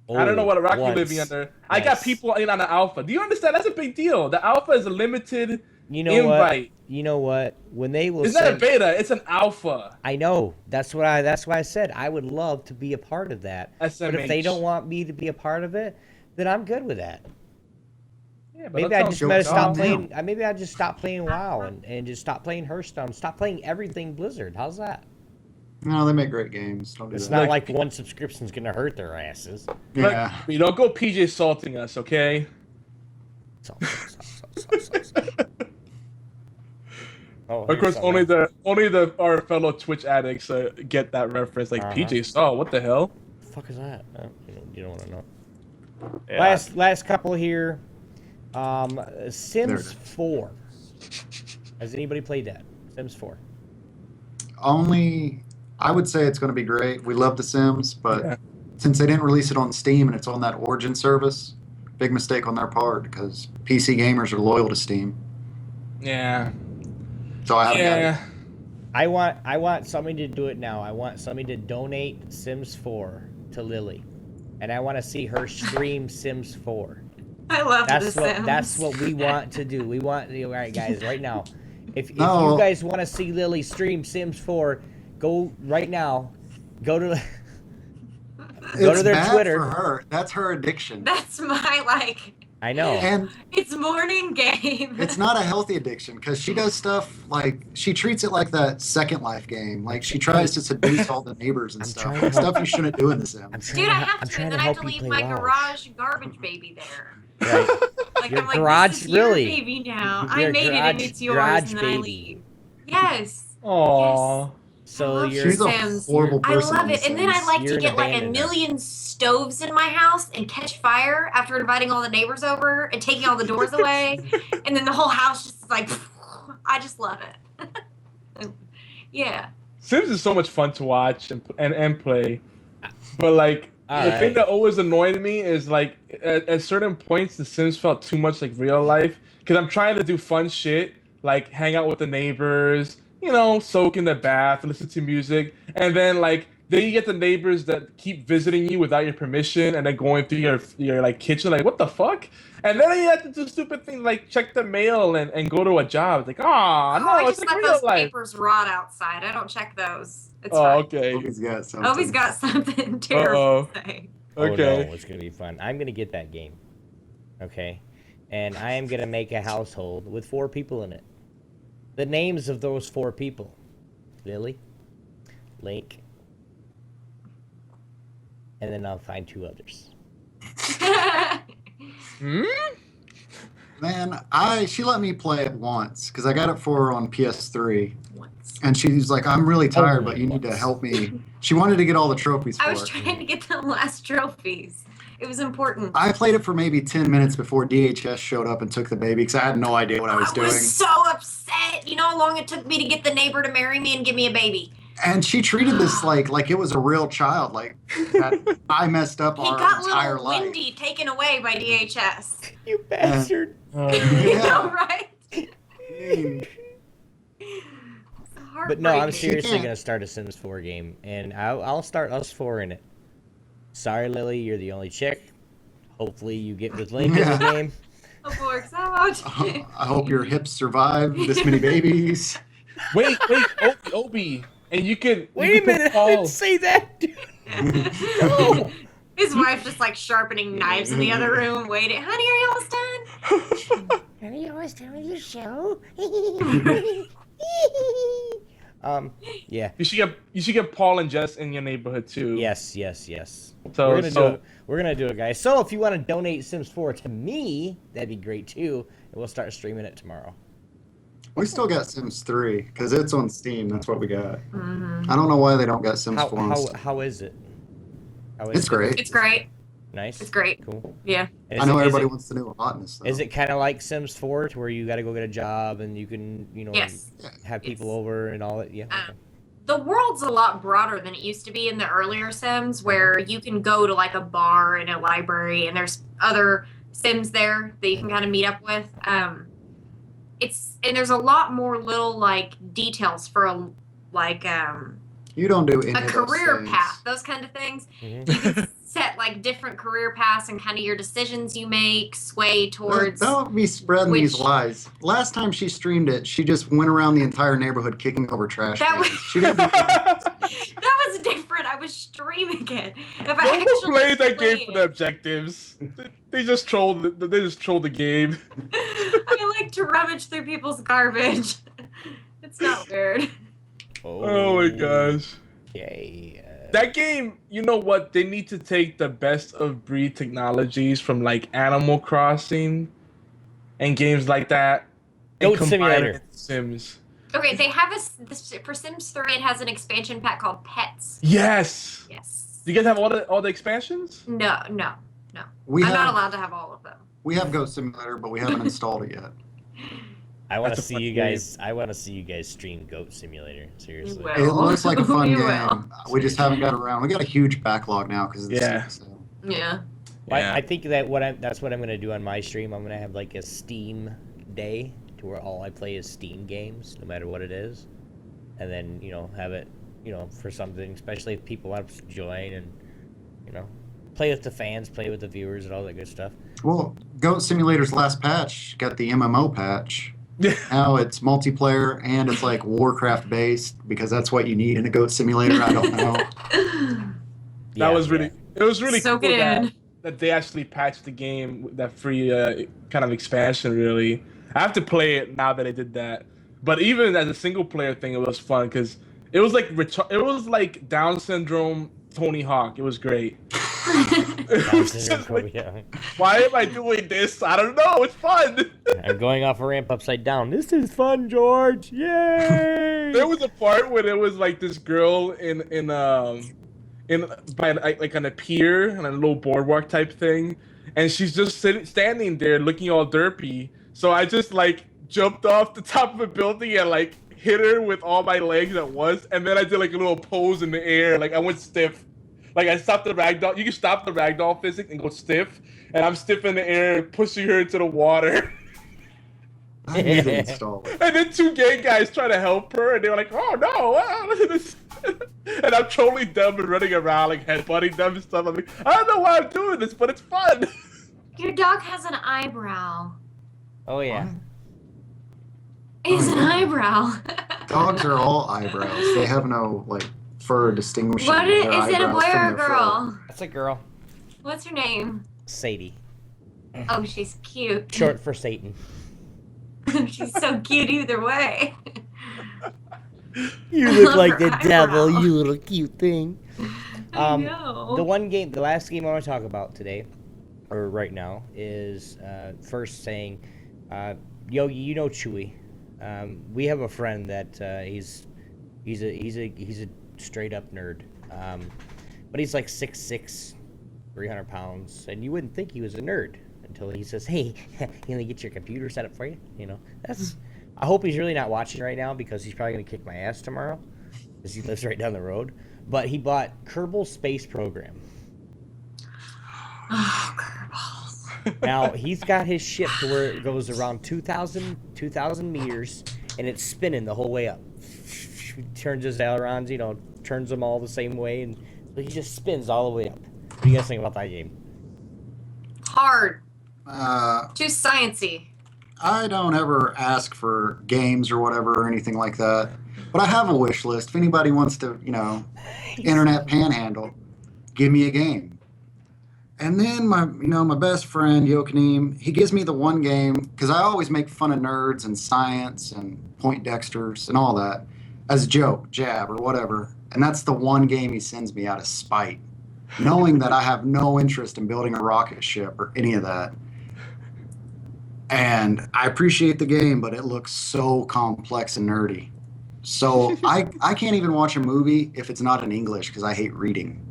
I don't know what rock you're living under. Yes. I got people in on the alpha. Do you understand? That's a big deal. The alpha is a limited invite. You know what? When they will It's not a beta, it's an alpha. I know. That's why I said I would love to be a part of that. SMH. But if they don't want me to be a part of it, then I'm good with that. Yeah, but maybe I just better stop playing. Maybe I just stop playing WoW and just stop playing Hearthstone. Stop playing everything Blizzard. How's that? No, they make great games. Don't do it's that. not like one subscription's gonna hurt their asses. Yeah. But you don't go PJ salting us, okay? Salt. Of course, only our fellow Twitch addicts get that reference. Like PJ Salt, what the hell? fuck is that? You don't want to know. Yeah. Last couple here. There Sims it is. 4. Has anybody played that? Sims 4. Only, I would say it's going to be great. We love The Sims, but Yeah. since they didn't release it on Steam and it's on that Origin service, big mistake on their part because PC gamers are loyal to Steam. Yeah. So I haven't got it. Yeah. I want somebody to do it now. I want somebody to donate Sims 4 to Lily, and I want to see her stream Sims 4. I love That's The what Sims. that's what we want to do. We want all right, guys, right now. If No. you guys want to see Lily stream Sims 4, go right now. Go to It's to their bad Twitter. for her. That's her addiction. That's my like. I know. And It's morning game. it's not a healthy addiction because she does stuff like she treats it like that Second Life game. Like she tries to seduce all the neighbors and I'm stuff. trying to Stuff help- you shouldn't do in The Sims. I'm trying Dude, to, I hel- have I'm to, trying and to then I have help to you leave play my WoW. garage garbage baby there. Right. Like Your I'm like, garage, this is your really? baby now. Your I made it and it's yours, garage and then I baby. leave. Yes. Aww. So love you're She's a Sims. horrible I person. love in it. The And then I Sims. like You're to an get like a abandoner. million stoves in my house and catch fire after inviting all the neighbors over and taking all the doors away. And then the whole house just like, I just love it. Yeah. Sims is so much fun to watch and play, but like All the right. thing that always annoyed me is like at certain points the Sims felt too much like real life because I'm trying to do fun shit like hang out with the neighbors, soak in the bath, listen to music, and then then you get the neighbors that keep visiting you without your permission and then going through your like kitchen like what the fuck, and then you have to do stupid things like check the mail and go to a job. It's like I no, it's just like let real those life. papers rot outside. I don't check those. It's Oh, fine. okay. Obi's got something. Obi's got something terrible to say. Okay. Oh no, it's gonna be fun. I'm gonna get that game. Okay. And I am gonna make a household with 4 people in it. The names of those 4 people. Lily, Link, and then I'll find 2 others. Hmm? Man, she let me play it once because I got it for her on PS3, Once. and she's like, "I'm really tired, Only but you need to once. help me." She wanted to get all the trophies for I was it. trying to get the last trophies. It was important. I played it for maybe 10 minutes before DHS showed up and took the baby because I had no idea what I was doing. so upset. You know how long it took me to get the neighbor to marry me and give me a baby? And she treated this like it was a real child. Like that I messed up He our got entire little life. Wendy taken away by DHS. You bastard! You Yeah. know, right? Mm. But no, I'm Heartbreaking. seriously can't. gonna start a Sims 4 game, and I'll start us 4 in it. Sorry, Lily, you're the only chick. Hopefully, you get with Link in the game. Hope it works out. I hope your hips survive this many babies. Wait, Obi, and you could. Wait you a could minute! I Paul- didn't say that. No. His wife just like sharpening knives in the other room, waiting. Honey, are you almost done? Are you always done with your show? Yeah. You should get Paul and Jess in your neighborhood too. Yes. So We're gonna do it, guys. So if you want to donate Sims 4 to me, that'd be great too, and we'll start streaming it tomorrow. We still got Sims 3 because it's on Steam. That's what we got. I don't know why they don't got Sims 4 on Steam. How is it? It's great. It's great. Nice. It's great. Cool. Yeah. I know everybody wants to know hotness. Though. Is it kind of like Sims 4 to where you got to go get a job and you can, Yes. have people Yes. over and all that? Yeah. Okay. The world's a lot broader than it used to be in the earlier Sims, where you can go to like a bar and a library, and there's other Sims there that you can kind of meet up with. And there's a lot more little like details for You don't do any a of those career things. path, those kind of things. Mhm. You can set like different career paths and kind of your decisions you make sway towards. Don't be spreading which- these lies. Last time she streamed it, she just went around the entire neighborhood kicking over trash That cans. was- She didn't do That was different. I was streaming it. If I No one actually plays that play game for it- the objectives. They just troll. They just troll the game. I like to rummage through people's garbage. It's not weird. Oh my gosh. Okay. That game, you know what? They need to take the best of breed technologies from like Animal Crossing and games like that. and Goat combine Simulator. it with Sims. Okay, they have for Sims 3. It has an expansion pack called Pets. Yes. Yes. Do you guys have all the expansions? No. We I'm have not allowed to have all of them. we have Goat Simulator, but we haven't installed it yet. I want to That's a see fun you game. guys. I want to see you guys stream Goat Simulator. Seriously. will. It looks like a fun We game. will. We just haven't got around. We got a huge backlog now because of the Yeah. Steam sale. Yeah. Well, I think that's what I'm gonna do on my stream. I'm gonna have like a Steam day to where all I play is Steam games, no matter what it is, and then have it for something, especially if people want to join and play with the fans, play with the viewers, and all that good stuff. Well, Goat Simulator's last patch got the MMO patch. Yeah. Now it's multiplayer and it's like Warcraft based because that's what you need in a Goat Simulator. I don't know. That was really. It was really Soak cool it in. that they actually patched the game with that free kind of expansion. Really, I have to play it now that they did that. But even as a single player thing, it was fun because it was like Down syndrome Tony Hawk. It was great. Why am I doing this? I don't know. It's fun. I'm going off a ramp upside down. This is fun, George. Yay! There was a part where there was like this girl by like on a pier on a little boardwalk type thing, and she's just standing there looking all derpy. So I just like jumped off the top of a building and like hit her with all my legs at once, and then I did like a little pose in the air, like I went stiff. Like I stopped the ragdoll. You can stop the ragdoll physics and go stiff, and I'm stiff in the air, pushing her into the water. I need to install it. And then two gay guys try to help her, and they were like, "Oh no!" Look at this. And I'm trolling them and running around, like headbutting them and stuff. I'm like, I don't know why I'm doing this, but it's fun. Your dog has an eyebrow. Oh yeah. It's an eyebrow. Dogs are all eyebrows. They have no like fur distinguishing. What their is it, a eyebrows boy from or a their fur. girl? That's a girl. What's her name? Sadie. Oh, she's cute. Short for Satan. She's so cute either way. You look like the devil, you little cute thing. I know. The last game I want to talk about today, or right now, is first saying, Yogi, you know Chewy. We have a friend that he's a straight up nerd, but he's like 6'6", 300 pounds, and you wouldn't think he was a nerd until he says, "Hey, can I get your computer set up for you?" That's. I hope he's really not watching right now because he's probably gonna kick my ass tomorrow, because he lives right down the road. But he bought Kerbal Space Program. Oh, Kerbal. Now he's got his ship to where it goes around 2,000 meters, and it's spinning the whole way up. Turns his ailerons, turns them all the same way, and so he just spins all the way up. What do you guys think about that game? Hard. Uh, Too sciencey. I don't ever ask for games or whatever or anything like that, but I have a wish list. If anybody wants to, internet panhandle, give me a game. And then my best friend Yokanim, he gives me the one game because I always make fun of nerds and science and Poindexters and all that as a joke, jab or whatever. And that's the one game he sends me out of spite, knowing that I have no interest in building a rocket ship or any of that. And I appreciate the game, but it looks so complex and nerdy. So I can't even watch a movie if it's not in English because I hate reading.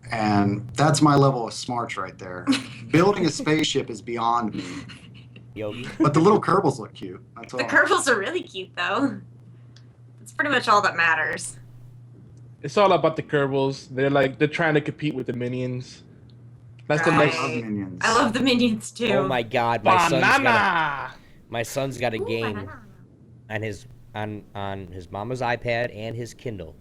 And that's my level of smarts right there. Building a spaceship is beyond me. Yogi? But the little Kerbals look cute. That's all. The Kerbals are really cute, though. That's pretty much all that matters. It's all about the Kerbals. They're trying to compete with the Minions. That's the Right. next. I love Minions. I love the Minions, too. Oh my God, my Banana. son's got a Ooh, game banana. on his mama's iPad and his Kindle,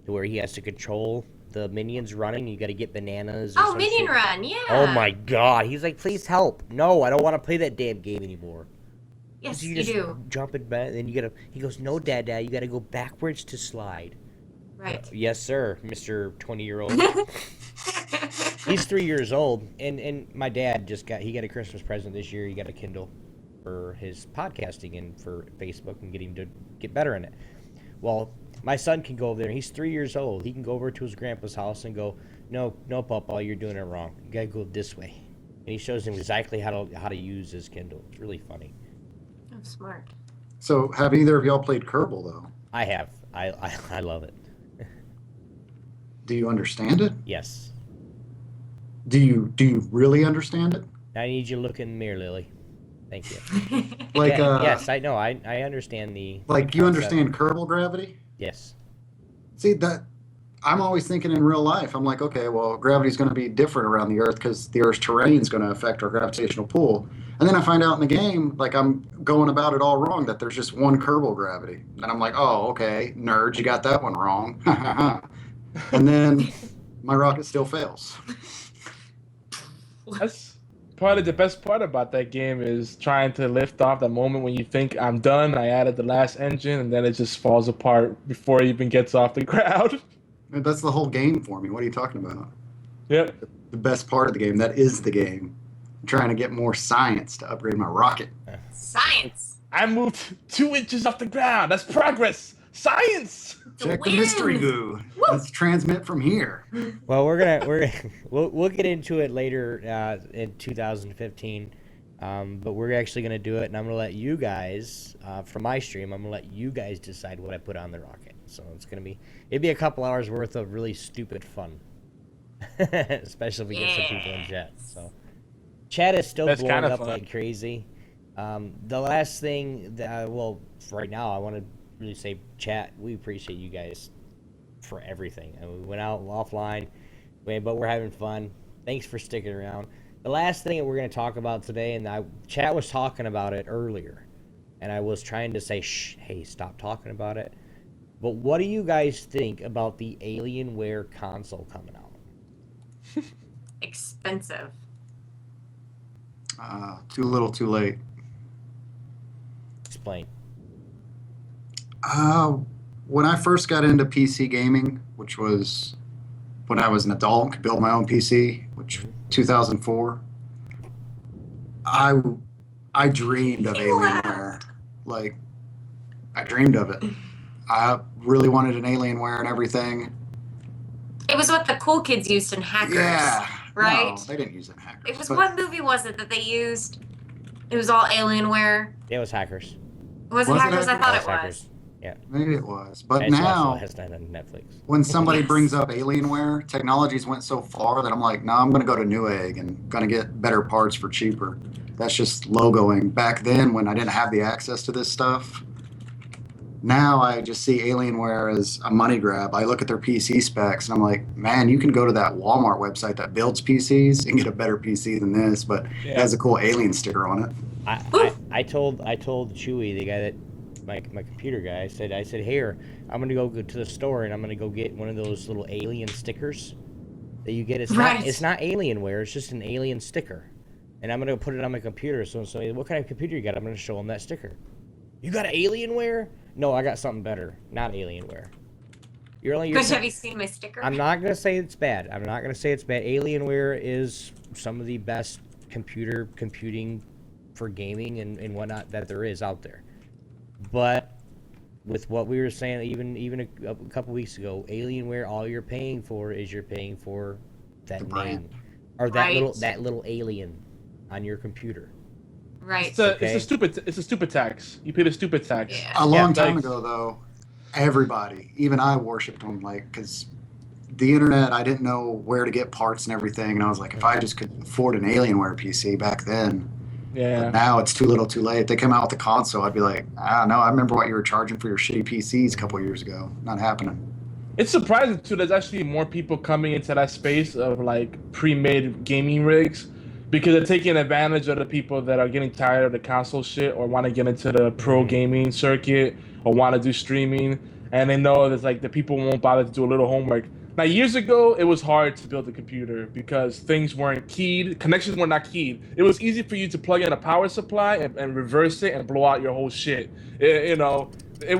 to where he has to control the minions running. You got to get bananas. Or Oh, some Minion shit. Run, yeah. Oh my God, he's like, please help. No, I don't want to play that damn game anymore. Yes, So you just do. jump it back, then he goes, no, Dad, you got to go backwards to slide. Right. Yes, sir, Mr. 20-year-old. He's 3 years old, and my dad got a Christmas present this year. He got a Kindle for his podcasting and for Facebook and get him to get better in it. Well, my son can go over there. He's 3 years old. He can go over to his grandpa's house and go, no, Papa, you're doing it wrong. You gotta go this way. And he shows him exactly how to use his Kindle. It's really funny. I'm smart. So have either of y'all played Kerbal though? I have. I love it. Do you understand it? Yes. Do you really understand it? I need you to look in the mirror, Lily. Thank you. Like yes, I know. I understand the like you concept. understand Kerbal gravity? Yes. See that I'm always thinking in real life. I'm like, okay, well, gravity's going to be different around the Earth because the Earth's terrain is going to affect our gravitational pull. And then I find out in the game, like I'm going about it all wrong, that there's just one Kerbal gravity. And I'm like, oh, okay, nerds, you got that one wrong. And then my rocket still fails. That's probably the best part about that game is trying to lift off the moment when you think I'm done. I added the last engine, and then it just falls apart before it even gets off the ground. And that's the whole game for me. What are you talking about? Yep. The best part of the game, that is the game. I'm trying to get more science to upgrade my rocket. Science. I moved 2 inches off the ground. That's progress. Science. Check the mystery goo. Let's transmit from here. Well, we'll get into it later in 2015, but we're actually gonna do it, and I'm gonna let you guys for my stream. I'm gonna let you guys decide what I put on the rocket. So it'd be a couple hours worth of really stupid fun, especially if we get some people in chat. So chat is still blowing up fun. Like crazy. The last thing that for right now, I want to really say, chat, we appreciate you guys for everything. And we went out offline, but we're having fun. Thanks for sticking around. The last thing that we're going to talk about today, and chat was talking about it earlier, and I was trying to say, shh, hey, stop talking about it. But what do you guys think about the Alienware console coming out? Expensive. Too little, too late. Explain. When I first got into PC gaming, which was when I was an adult and could build my own PC, which 2004, I dreamed of Alienware. Like, I dreamed of it. I really wanted an Alienware and everything. It was what the cool kids used in Hackers. Yeah. Right? No, they didn't use it in Hackers. It was, what movie was it that they used? It was all Alienware. It was Hackers. Was it Hackers? I thought it was. Hackers. Yeah. Maybe it was. But it's now, also has that on Netflix. when somebody brings up Alienware, technologies went so far that I'm like, no, I'm going to go to Newegg and going to get better parts for cheaper. That's just logoing. Back then, when I didn't have the access to this stuff, now I just see Alienware as a money grab. I look at their PC specs and I'm like, man, you can go to that Walmart website that builds PCs and get a better PC than this, but it has a cool alien sticker on it. I told Chewy, the guy that my computer guy, I said, here, I'm gonna go to the store and I'm gonna go get one of those little alien stickers that you get. It's not Alienware, it's just an alien sticker. And I'm gonna put it on my computer. So what kind of computer you got? I'm gonna show them that sticker. You got Alienware? No, I got something better. Not Alienware. Have you seen my sticker? I'm not gonna say it's bad. Alienware is some of the best computing for gaming and whatnot that there is out there. But with what we were saying, even a couple weeks ago, Alienware, all you're paying for is that name or that little alien on your computer. Right. It's a stupid tax. You pay the stupid tax. Yeah. A long time ago, though, everybody, even I, worshipped them, like, because the internet, I didn't know where to get parts and everything, and I was like, if I just could afford an Alienware PC back then. Yeah. But now it's too little, too late. If they come out with a console, I'd be like, I don't know. I remember what you were charging for your shitty PCs a couple of years ago. Not happening. It's surprising too. There's actually more people coming into that space of like pre-made gaming rigs, because they're taking advantage of the people that are getting tired of the console shit or want to get into the pro gaming circuit or want to do streaming, and they know that like the people won't bother to do a little homework. Now, years ago, it was hard to build a computer because things weren't keyed. Connections were not keyed. It was easy for you to plug in a power supply and reverse it and blow out your whole shit. It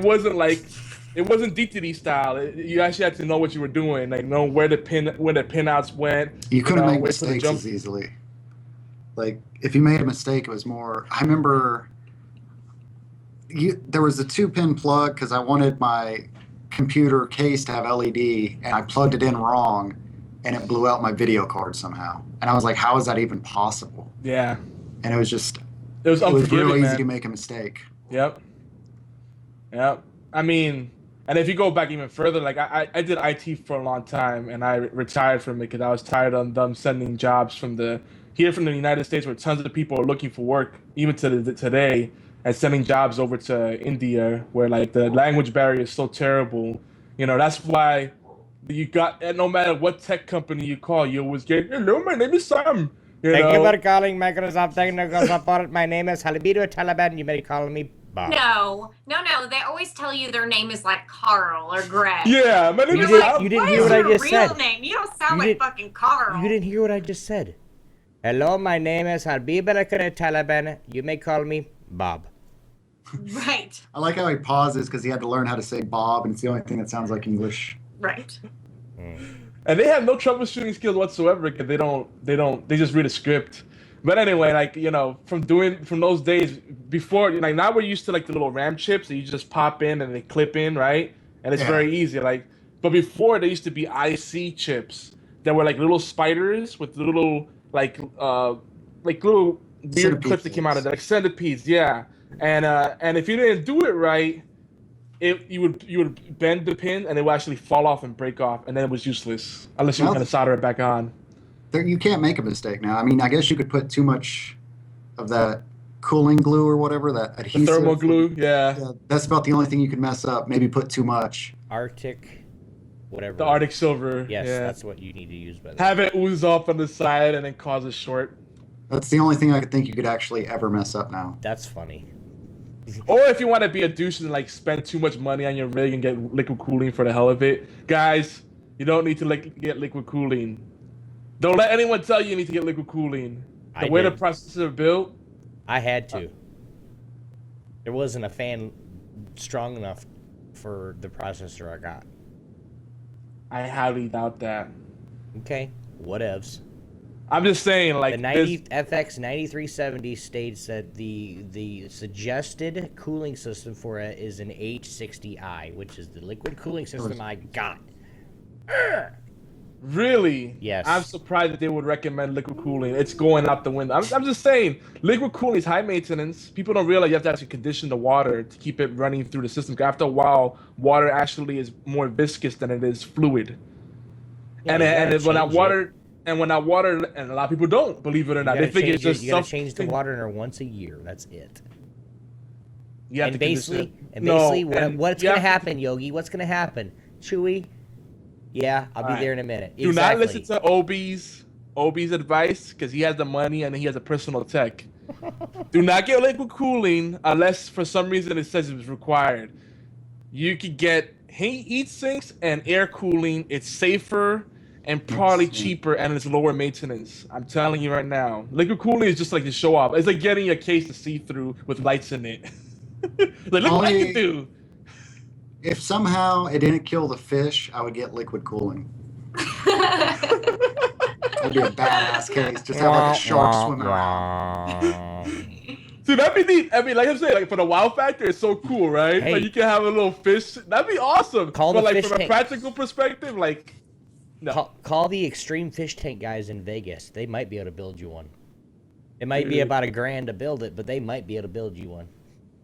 wasn't DTD style. You actually had to know what you were doing, like know where the pinouts went. You couldn't make mistakes as easily. Like, if you made a mistake, it was more... I remember there was a 2-pin plug because I wanted my computer case to have LED, and I plugged it in wrong, and it blew out my video card somehow. And I was like, how is that even possible? Yeah. And it was just... It was real easy to make a mistake. Yep. I mean, And if you go back even further, like I did IT for a long time, and I retired from it because I was tired of them sending jobs from the United States, where tons of people are looking for work, even to today, and sending jobs over to India, where like the language barrier is so terrible. That's why you got, and no matter what tech company you call, you always get, "Hello, my name is Sam." Thank you for calling Microsoft Technical Support. My name is Halibido Taliban. You may call me Bob. No. They always tell you their name is like Carl or Greg. Yeah, my name You is didn't, Sam. you didn't What hear is what I your just real said. name? You don't sound You like didn't- fucking Carl. You didn't hear what I just said. Hello, my name is Habib Taliban. You may call me Bob. Right. I like how he pauses because he had to learn how to say Bob, and it's the only thing that sounds like English. Right. And they have no troubleshooting skills whatsoever because they just read a script. But anyway, like, from those days before, like now we're used to like the little RAM chips that you just pop in and they clip in, right? And it's Yeah. very easy. But before there used to be IC chips that were like little spiders with little like little weird Centipede clips that came out of things. that, like centipedes, yeah. And if you didn't do it right, you would bend the pin and it would actually fall off and break off, and then it was useless unless you were Well, going to solder it back on. You can't make a mistake now. I mean, I guess you could put too much of that cooling glue or whatever, that The adhesive. thermal glue, yeah. Yeah, that's about the only thing you could mess up. Maybe put too much. Arctic, whatever. The Arctic Silver. Yes, yeah. that's what you need to use. By the way. Have it ooze off on the side and then cause a short. That's the only thing I could think you could actually ever mess up now. That's funny. Or if you want to be a douche and like spend too much money on your rig and get liquid cooling for the hell of it, guys, you don't need to get liquid cooling. Don't let anyone tell you need to get liquid cooling. The way the processors are built, I had to. There wasn't a fan strong enough for the processor I got. I highly doubt that. Okay, whatevs. I'm just saying, like, The 90 FX 9370 states that the suggested cooling system for it is an H60i, which is the liquid cooling system I got. Really? Yes. I'm surprised that they would recommend liquid cooling. It's going out the window. I'm just saying, liquid cooling is high maintenance. People don't realize you have to actually condition the water to keep it running through the system. After a while, water actually is more viscous than it is fluid. Yeah, and when that water, and a lot of people don't, believe it or not, they figure it's just you gotta change the water in there once a year. That's it. You have And to basically, condition. what's gonna happen, Yogi? What's gonna happen? Chewy? Yeah, I'll be there in a minute. Do not listen to Obi's advice because he has the money and he has a personal tech. Do not get liquid cooling unless for some reason it says it's required. You could get heat sinks and air cooling. It's safer and probably cheaper and it's lower maintenance. I'm telling you right now. Liquid cooling is just like the show off. It's like getting a case to see through with lights in it. Like, look what I can do. If somehow it didn't kill the fish, I would get liquid cooling. That'd be a badass case. Just have like a shark swimming around. See, that'd be neat. I mean, like I'm saying, like for the wow factor, it's so cool, right? Hey. Like you can have a little fish. That'd be awesome. Call but the like fish from a tank. practical perspective, like no. Call the Extreme Fish Tank guys in Vegas. They might be able to build you one. It might be about $1,000 to build it, but they might be able to build you one.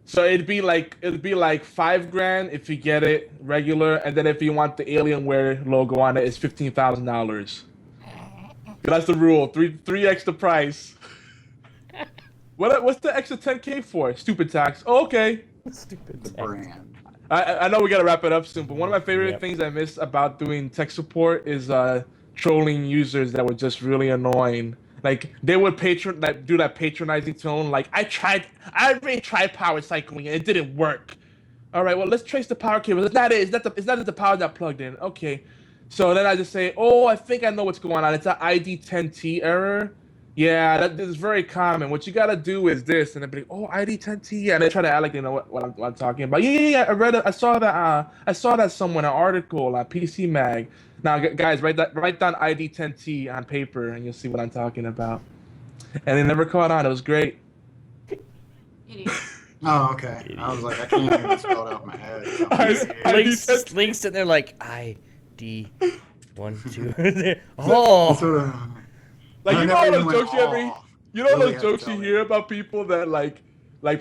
So it'd be like $5,000 if you get it regular, and then if you want the Alienware logo on it, it's $15,000. That's the rule. Three extra price. What's the extra $10K for? Stupid tax. Oh, okay. Stupid The brand. I know we gotta wrap it up soon, but one of my favorite things I miss about doing tech support is trolling users that were just really annoying. Like they would do that patronizing tone. Like I already tried power cycling and it didn't work. All right, well let's trace the power cable. It's not the power that plugged in. Okay, so then I just say, oh, I think I know what's going on. It's an ID10T error. Yeah, that is very common. What you gotta do is this, and they'd be like, "Oh, ID10T," and they try to act like they know what I'm talking about. Yeah. I saw that somewhere in an article on PC Mag. Now, guys, write down ID10T on paper, and you'll see what I'm talking about. And they never caught on. It was great. Idiot. Oh, okay. I was like, I can't even spell it out in my head. Link's sitting there like ID 1, 2. Oh, Sort of. Like I you know never all even those went jokes you ever, off. you know Really those had to jokes you tell me. hear about people that like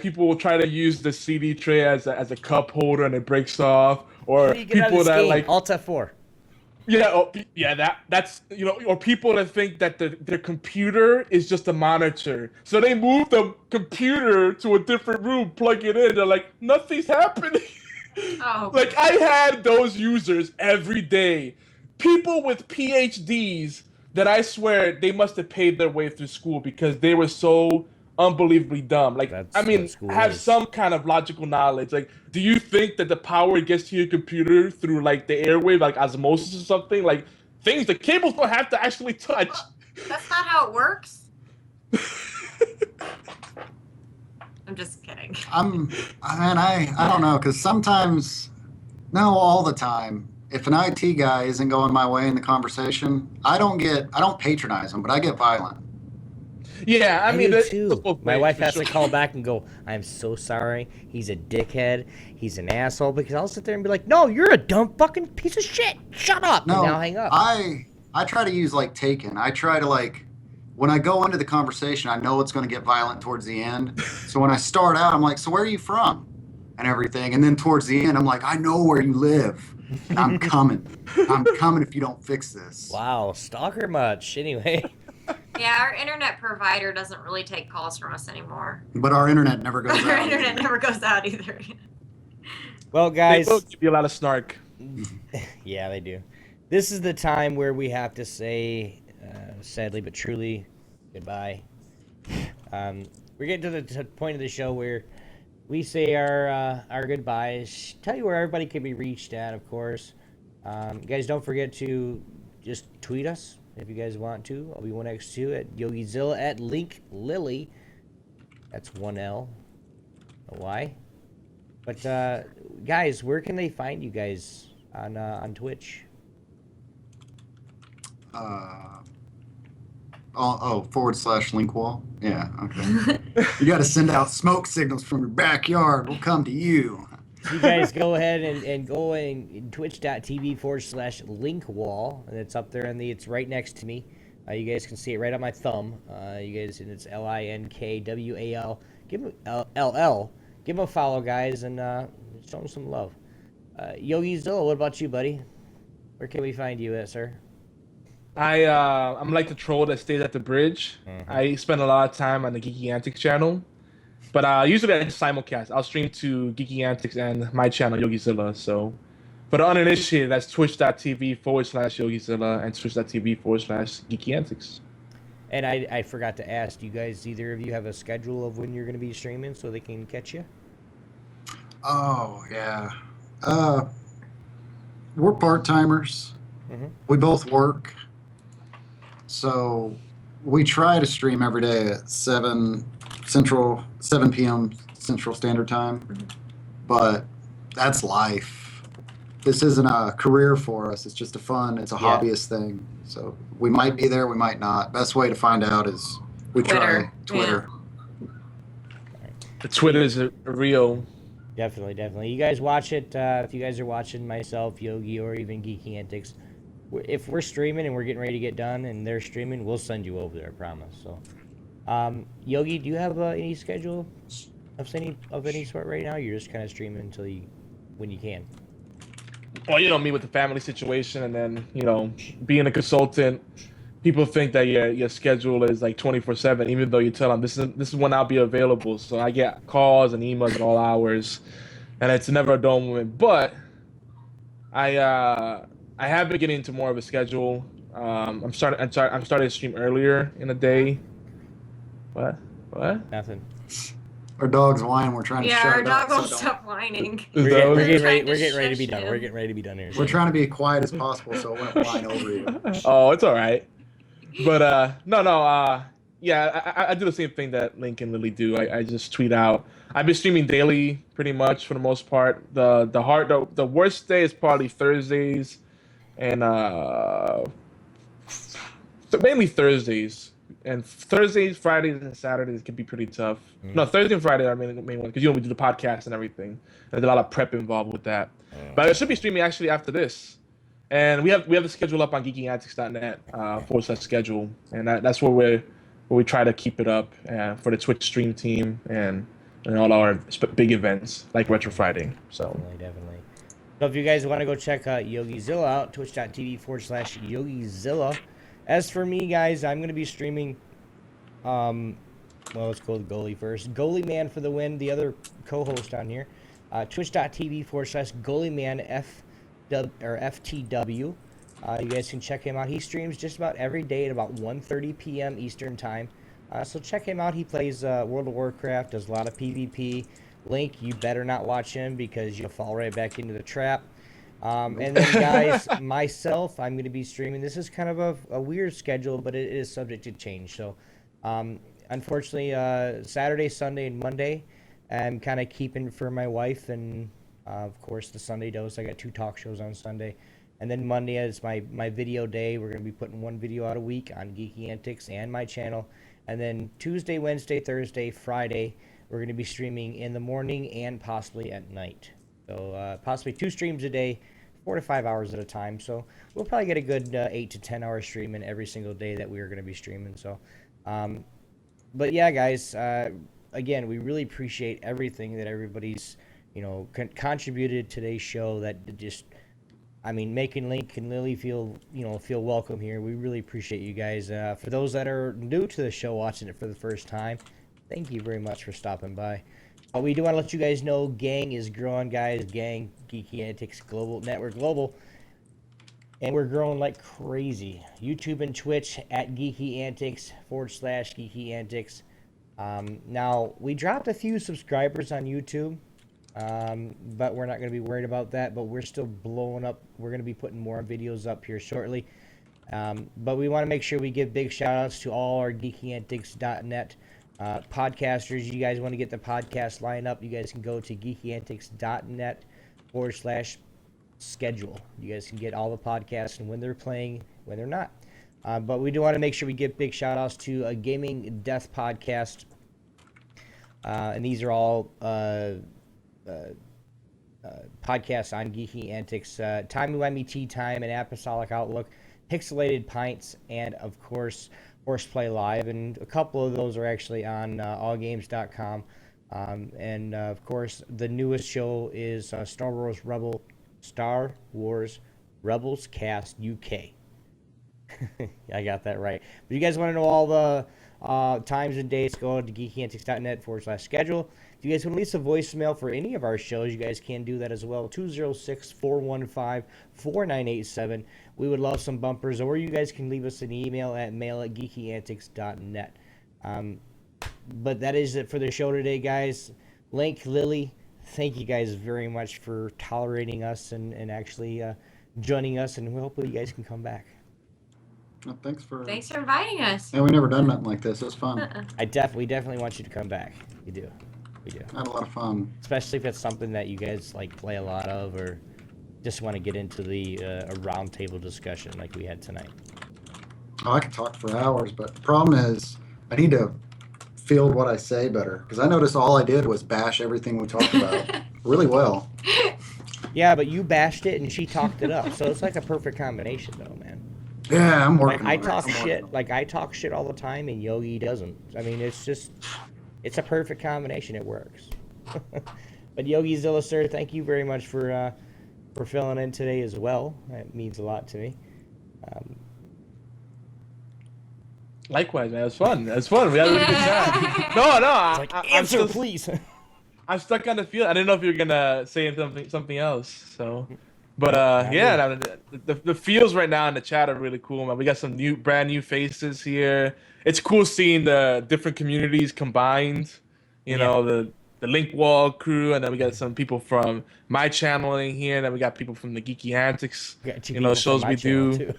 people will try to use the CD tray as a cup holder and it breaks off, or How do you get out of people this that game? like Alt F4. That's or people that think that their computer is just a monitor, so they move the computer to a different room, plug it in. They're like, nothing's happening. Oh. Like I had those users every day, people with PhDs that I swear they must have paid their way through school because they were so unbelievably dumb. Like, That's I mean, what school have is. some kind of logical knowledge. Like, do you think that the power gets to your computer through like the airwave, like osmosis or something? Like things the cables don't have to actually touch. That's not how it works. I'm just kidding. I don't know, because sometimes, no, all the time, if an IT guy isn't going my way in the conversation, I don't patronize him, but I get violent. Yeah, I mean, do it's too. both My ways, wife for has sure. to call back and go, I'm so sorry. He's a dickhead. He's an asshole. Because I'll sit there and be like, no, you're a dumb fucking piece of shit. Shut up. No, And now hang up. I try to use like Taken. I try to like, when I go into the conversation, I know it's going to get violent towards the end. So when I start out, I'm like, so where are you from? And everything. And then towards the end, I'm like, I know where you live. And I'm coming. I'm coming if you don't fix this. Wow, stalker much. Anyway. Yeah, our internet provider doesn't really take calls from us anymore. But our internet never goes Our out. internet never goes out either. Well, They guys. will give you a lot of snark. Yeah, they do. This is the time where we have to say, sadly but truly, goodbye. We're getting to the point of the show where we say our goodbyes. Tell you where everybody can be reached at, of course. You guys don't forget to just tweet us if you guys want to. I'll be 1x2 at Yogizilla at LinkLily. That's 1L. A Y. But guys, where can they find you guys on Twitch? /LinkWall. Yeah, okay. You got to send out smoke signals from your backyard. We'll come to you. So you guys go ahead and go in twitch.tv/LinkWall, and it's up there, and it's right next to me. You guys can see it right on my thumb. You guys, and it's LinkWall. Give him LL. Give him a follow, guys, and show him some love. Yogizilla, what about you, buddy? Where can we find you at, sir? I'm like the troll that stays at the bridge. I spend a lot of time on the Geeky Antics channel, but usually I just simulcast. I'll stream to Geeky Antics and my channel Yogizilla. So for the uninitiated, that's twitch.tv/Yogizilla and twitch.tv/Geeky Antics. And I forgot to ask, do you guys, either of you, have a schedule of when you're going to be streaming so they can catch you? Oh, yeah. We're part-timers. Mm-hmm. We both work. So we try to stream every day at 7 p.m. Central Standard Time. But that's life. This isn't a career for us. It's just it's a hobbyist thing. So we might be there, we might not. Best way to find out is we try Twitter. The Twitter is real. Definitely. You guys watch it. If you guys are watching, myself, Yogi, or even Geeky Antics, if we're streaming and we're getting ready to get done and they're streaming, we'll send you over there, I promise. So, Yogi, do you have any schedule of any sort right now? You're just kind of streaming when you can. Well, me with the family situation, and then being a consultant, people think that your schedule is like 24/7, even though you tell them this is when I'll be available. So I get calls and emails at all hours, and it's never a dull moment. But I have been getting into more of a schedule. I'm starting to stream earlier in the day. What? Nothing. Our dog's whining. We're trying to shut our it dog up. won't stop whining. Is We're that what getting it is? ready. Trying to We're getting ready to be shush done. him. We're getting ready to be done here. We're trying to be as quiet as possible so it won't whine over you. Oh, it's all right. But no. Yeah, I do the same thing that Link and Lily do. I just tweet out. I've been streaming daily, pretty much for the most part. The worst day is probably Thursdays, and mainly Thursdays. And Thursdays, Fridays, and Saturdays can be pretty tough. No, Thursday and Friday are the main one because we do the podcast and everything. There's a lot of prep involved with that. But I should be streaming actually after this. And we have the schedule up on geekyantics.net /schedule, and that's where we try to keep it up for the Twitch stream team and all our big events like Retro Friday. So Definitely. So if you guys want to go check Yogizilla out, twitch.tv/Yogizilla. As for me, guys, I'm going to be streaming. Well, let's go with Goalie first. Goalie Man for the win, the other co-host on here. Twitch.tv/GoalieMan FTW. You guys can check him out. He streams just about every day at about 1:30 p.m. Eastern Time. So check him out. He plays World of Warcraft, does a lot of PvP. Link, you better not watch him because you'll fall right back into the trap. And then, guys, myself, I'm going to be streaming. This is kind of a weird schedule, but it is subject to change. So, unfortunately, Saturday, Sunday, and Monday, I'm kind of keeping for my wife. And, of course, the Sunday dose. I got 2 talk shows on Sunday. And then Monday is my video day. We're going to be putting 1 video out a week on Geeky Antics and my channel. And then Tuesday, Wednesday, Thursday, Friday, we're going to be streaming in the morning and possibly at night. So possibly 2 streams a day, 4 to 5 hours at a time. So we'll probably get a good 8 to 10 hour stream in every single day that we are going to be streaming. So, but yeah, guys, again, we really appreciate everything that everybody's, contributed to today's show. That just, making Link and Lily feel welcome here. We really appreciate you guys. For those that are new to the show, watching it for the first time, thank you very much for stopping by. We do want to let you guys know, gang is growing, guys. Gang, Geeky Antics Global Network Global. And we're growing like crazy. YouTube and Twitch at Geeky Antics /Geeky Antics. Now, we dropped a few subscribers on YouTube, but we're not going to be worried about that. But we're still blowing up. We're going to be putting more videos up here shortly. But we want to make sure we give big shout outs to all our geekyantics.net podcasters. You guys want to get the podcast lineup, you guys can go to geekyantics.net /schedule. You guys can get all the podcasts and when they're playing, when they're not. But we do want to make sure we give big shout outs to a Gaming Death podcast. And these are all podcasts on Geeky Antics. Timey-wimey Tea Time and Apostolic Outlook, Pixelated Pints, and of course Horseplay Live, and a couple of those are actually on allgames.com. And of course, the newest show is Star Wars Rebels Cast UK. I got that right. But you guys want to know all the times and dates, go to geekyantics.net /schedule. If you guys want to leave a voicemail for any of our shows, you guys can do that as well. 206-415-4987. We would love some bumpers, or you guys can leave us an email at mail@geekyantics.net. But that is it for the show today, guys. Link, Lily, thank you guys very much for tolerating us and actually joining us, and hopefully you guys can come back. Well, thanks for inviting us. Yeah, we never done nothing like this. It was fun. We definitely want you to come back. We do. I had a lot of fun. Especially if it's something that you guys like play a lot of, or just want to get into the a roundtable discussion like we had tonight. Oh, I could talk for hours, but the problem is I need to field what I say better, because I noticed all I did was bash everything we talked about really well. Yeah, but you bashed it and she talked it up, so it's like a perfect combination, though, man. Yeah, I'm working. I talk shit all the time, and Yogi doesn't. It's a perfect combination. It works. But Yogizilla, sir, thank you very much for filling in today as well. That means a lot to me. Likewise, man. It was fun. It was fun. We had a really good time. No. Answer, please. I'm stuck on the field. I didn't know if you were gonna say something else. So, but the feels right now in the chat are really cool, man. We got some brand new faces here. It's cool seeing the different communities combined. You know, the LinkWall crew, and then we got some people from my channel in here, and then we got people from the Geeky Antics, shows we do. Too.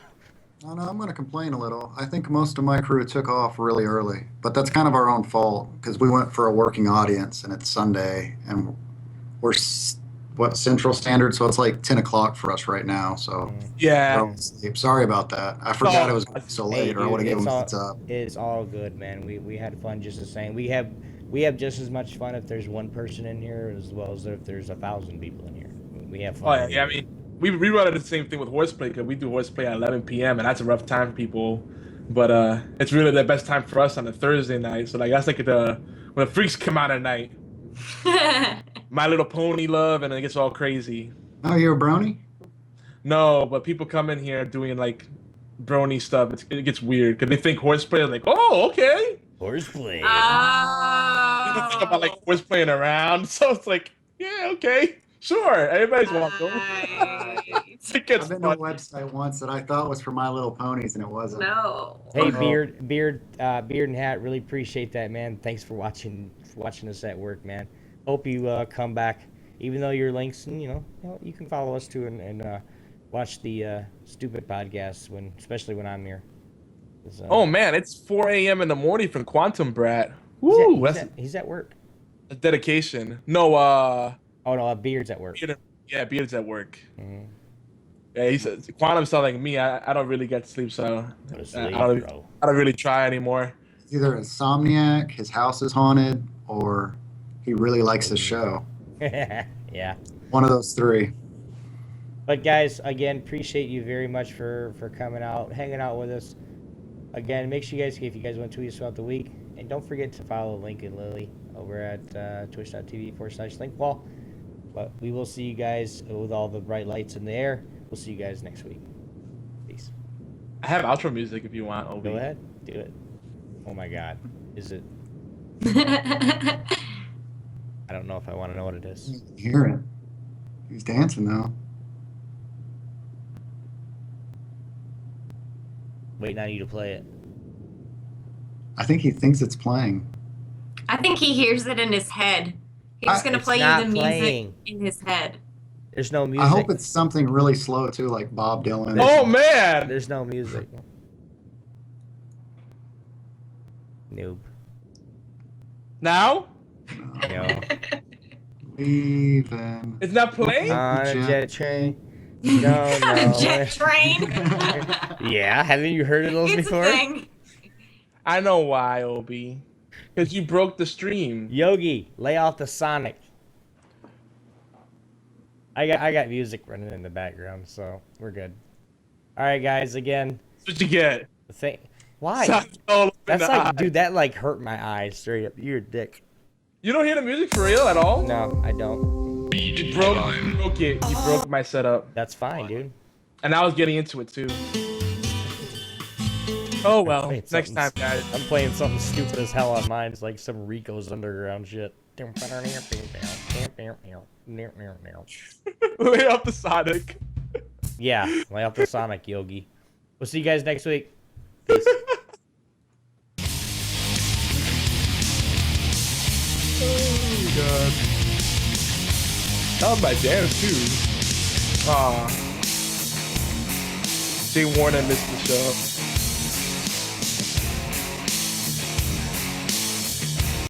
Oh, no, I'm going to complain a little. I think most of my crew took off really early, but that's kind of our own fault, because we went for a working audience, and it's Sunday, and we're Central Standard, so it's like 10 o'clock for us right now. So yeah, sorry about that. I forgot it was so late, or I would have given heads up. It's all good, man. We had fun just the same. We have just as much fun if there's one person in here as well as if there's 1,000 people in here. We have fun. Oh yeah, I mean, we run the same thing with horseplay, because we do horseplay at 11 p.m. and that's a rough time for people. But it's really the best time for us on a Thursday night. So that's like when the freaks come out at night. My Little Pony love, and it gets all crazy. Oh, you're a brony? No, but people come in here doing like brony stuff. It gets weird because they think horseplay is like, oh, okay. Horseplay. They don't think about like horse playing around. So it's like, yeah, okay, sure. Everybody's welcome. It gets I've been to a fun. website once that I thought was for My Little Ponies, and it wasn't. No. Hey, Uh-oh. Beard and Hat, really appreciate that, man. Thanks for watching us at work, man. Hope you come back, even though your links, and you can follow us too, and watch the stupid podcasts especially when I'm here. Oh man, it's 4 a.m. in the morning from Quantum Brat. Woo, he's at work. a dedication. No, Oh no, Beard's at work. yeah, Beard's at work. Mhm. Yeah, he says Quantum's not like me. I don't really get sleep, so Go to I sleep, don't, bro. I don't really try anymore. He's either insomniac, his house is haunted, or he really likes his show. Yeah. One of those three. But guys, again, appreciate you very much for coming out, hanging out with us. Again, make sure you guys, if you guys want to tweet us throughout the week, and don't forget to follow Link and Lily over at twitch.tv/LinkWall. But we will see you guys with all the bright lights in the air. We'll see you guys next week. Peace. I have outro music if you want, Obi. Go ahead, do it. Oh my God, is it? I I don't know if I want to know what it is. You can hear it. He's dancing though. Waiting on you to play it. I think he thinks it's playing. think he hears it in his head. He's going to It's play you not the music playing. in his head. There's no music. I hope it's something really slow too, like Bob Dylan. Oh man! There's no music. Noob. Now No. Leaving. it's not playing. On a jet train. No, no. Jet train. Yeah, haven't you heard of those It's before? a thing. I know why, Obi. Because you broke the stream. Yogi, lay off the Sonic. I got music running in the background, so we're good. All right, guys. Again, That's what you get. why? Sounds all up in That's the like, eye. dude, that like hurt my eyes straight up. You're a dick. You don't hear the music for real at all? No, I don't. You broke it. You broke my setup. That's fine, dude. And I was getting into it too. Oh well. Wait, Next something- time, guys. I'm playing something stupid as hell on mine. It's like some Rico's Underground shit. Lay off the Sonic. Yeah, lay off the Sonic, Yogi. We'll see you guys next week. Peace. Oh god. That was my dance too. Aw. Jay Warner missed the show.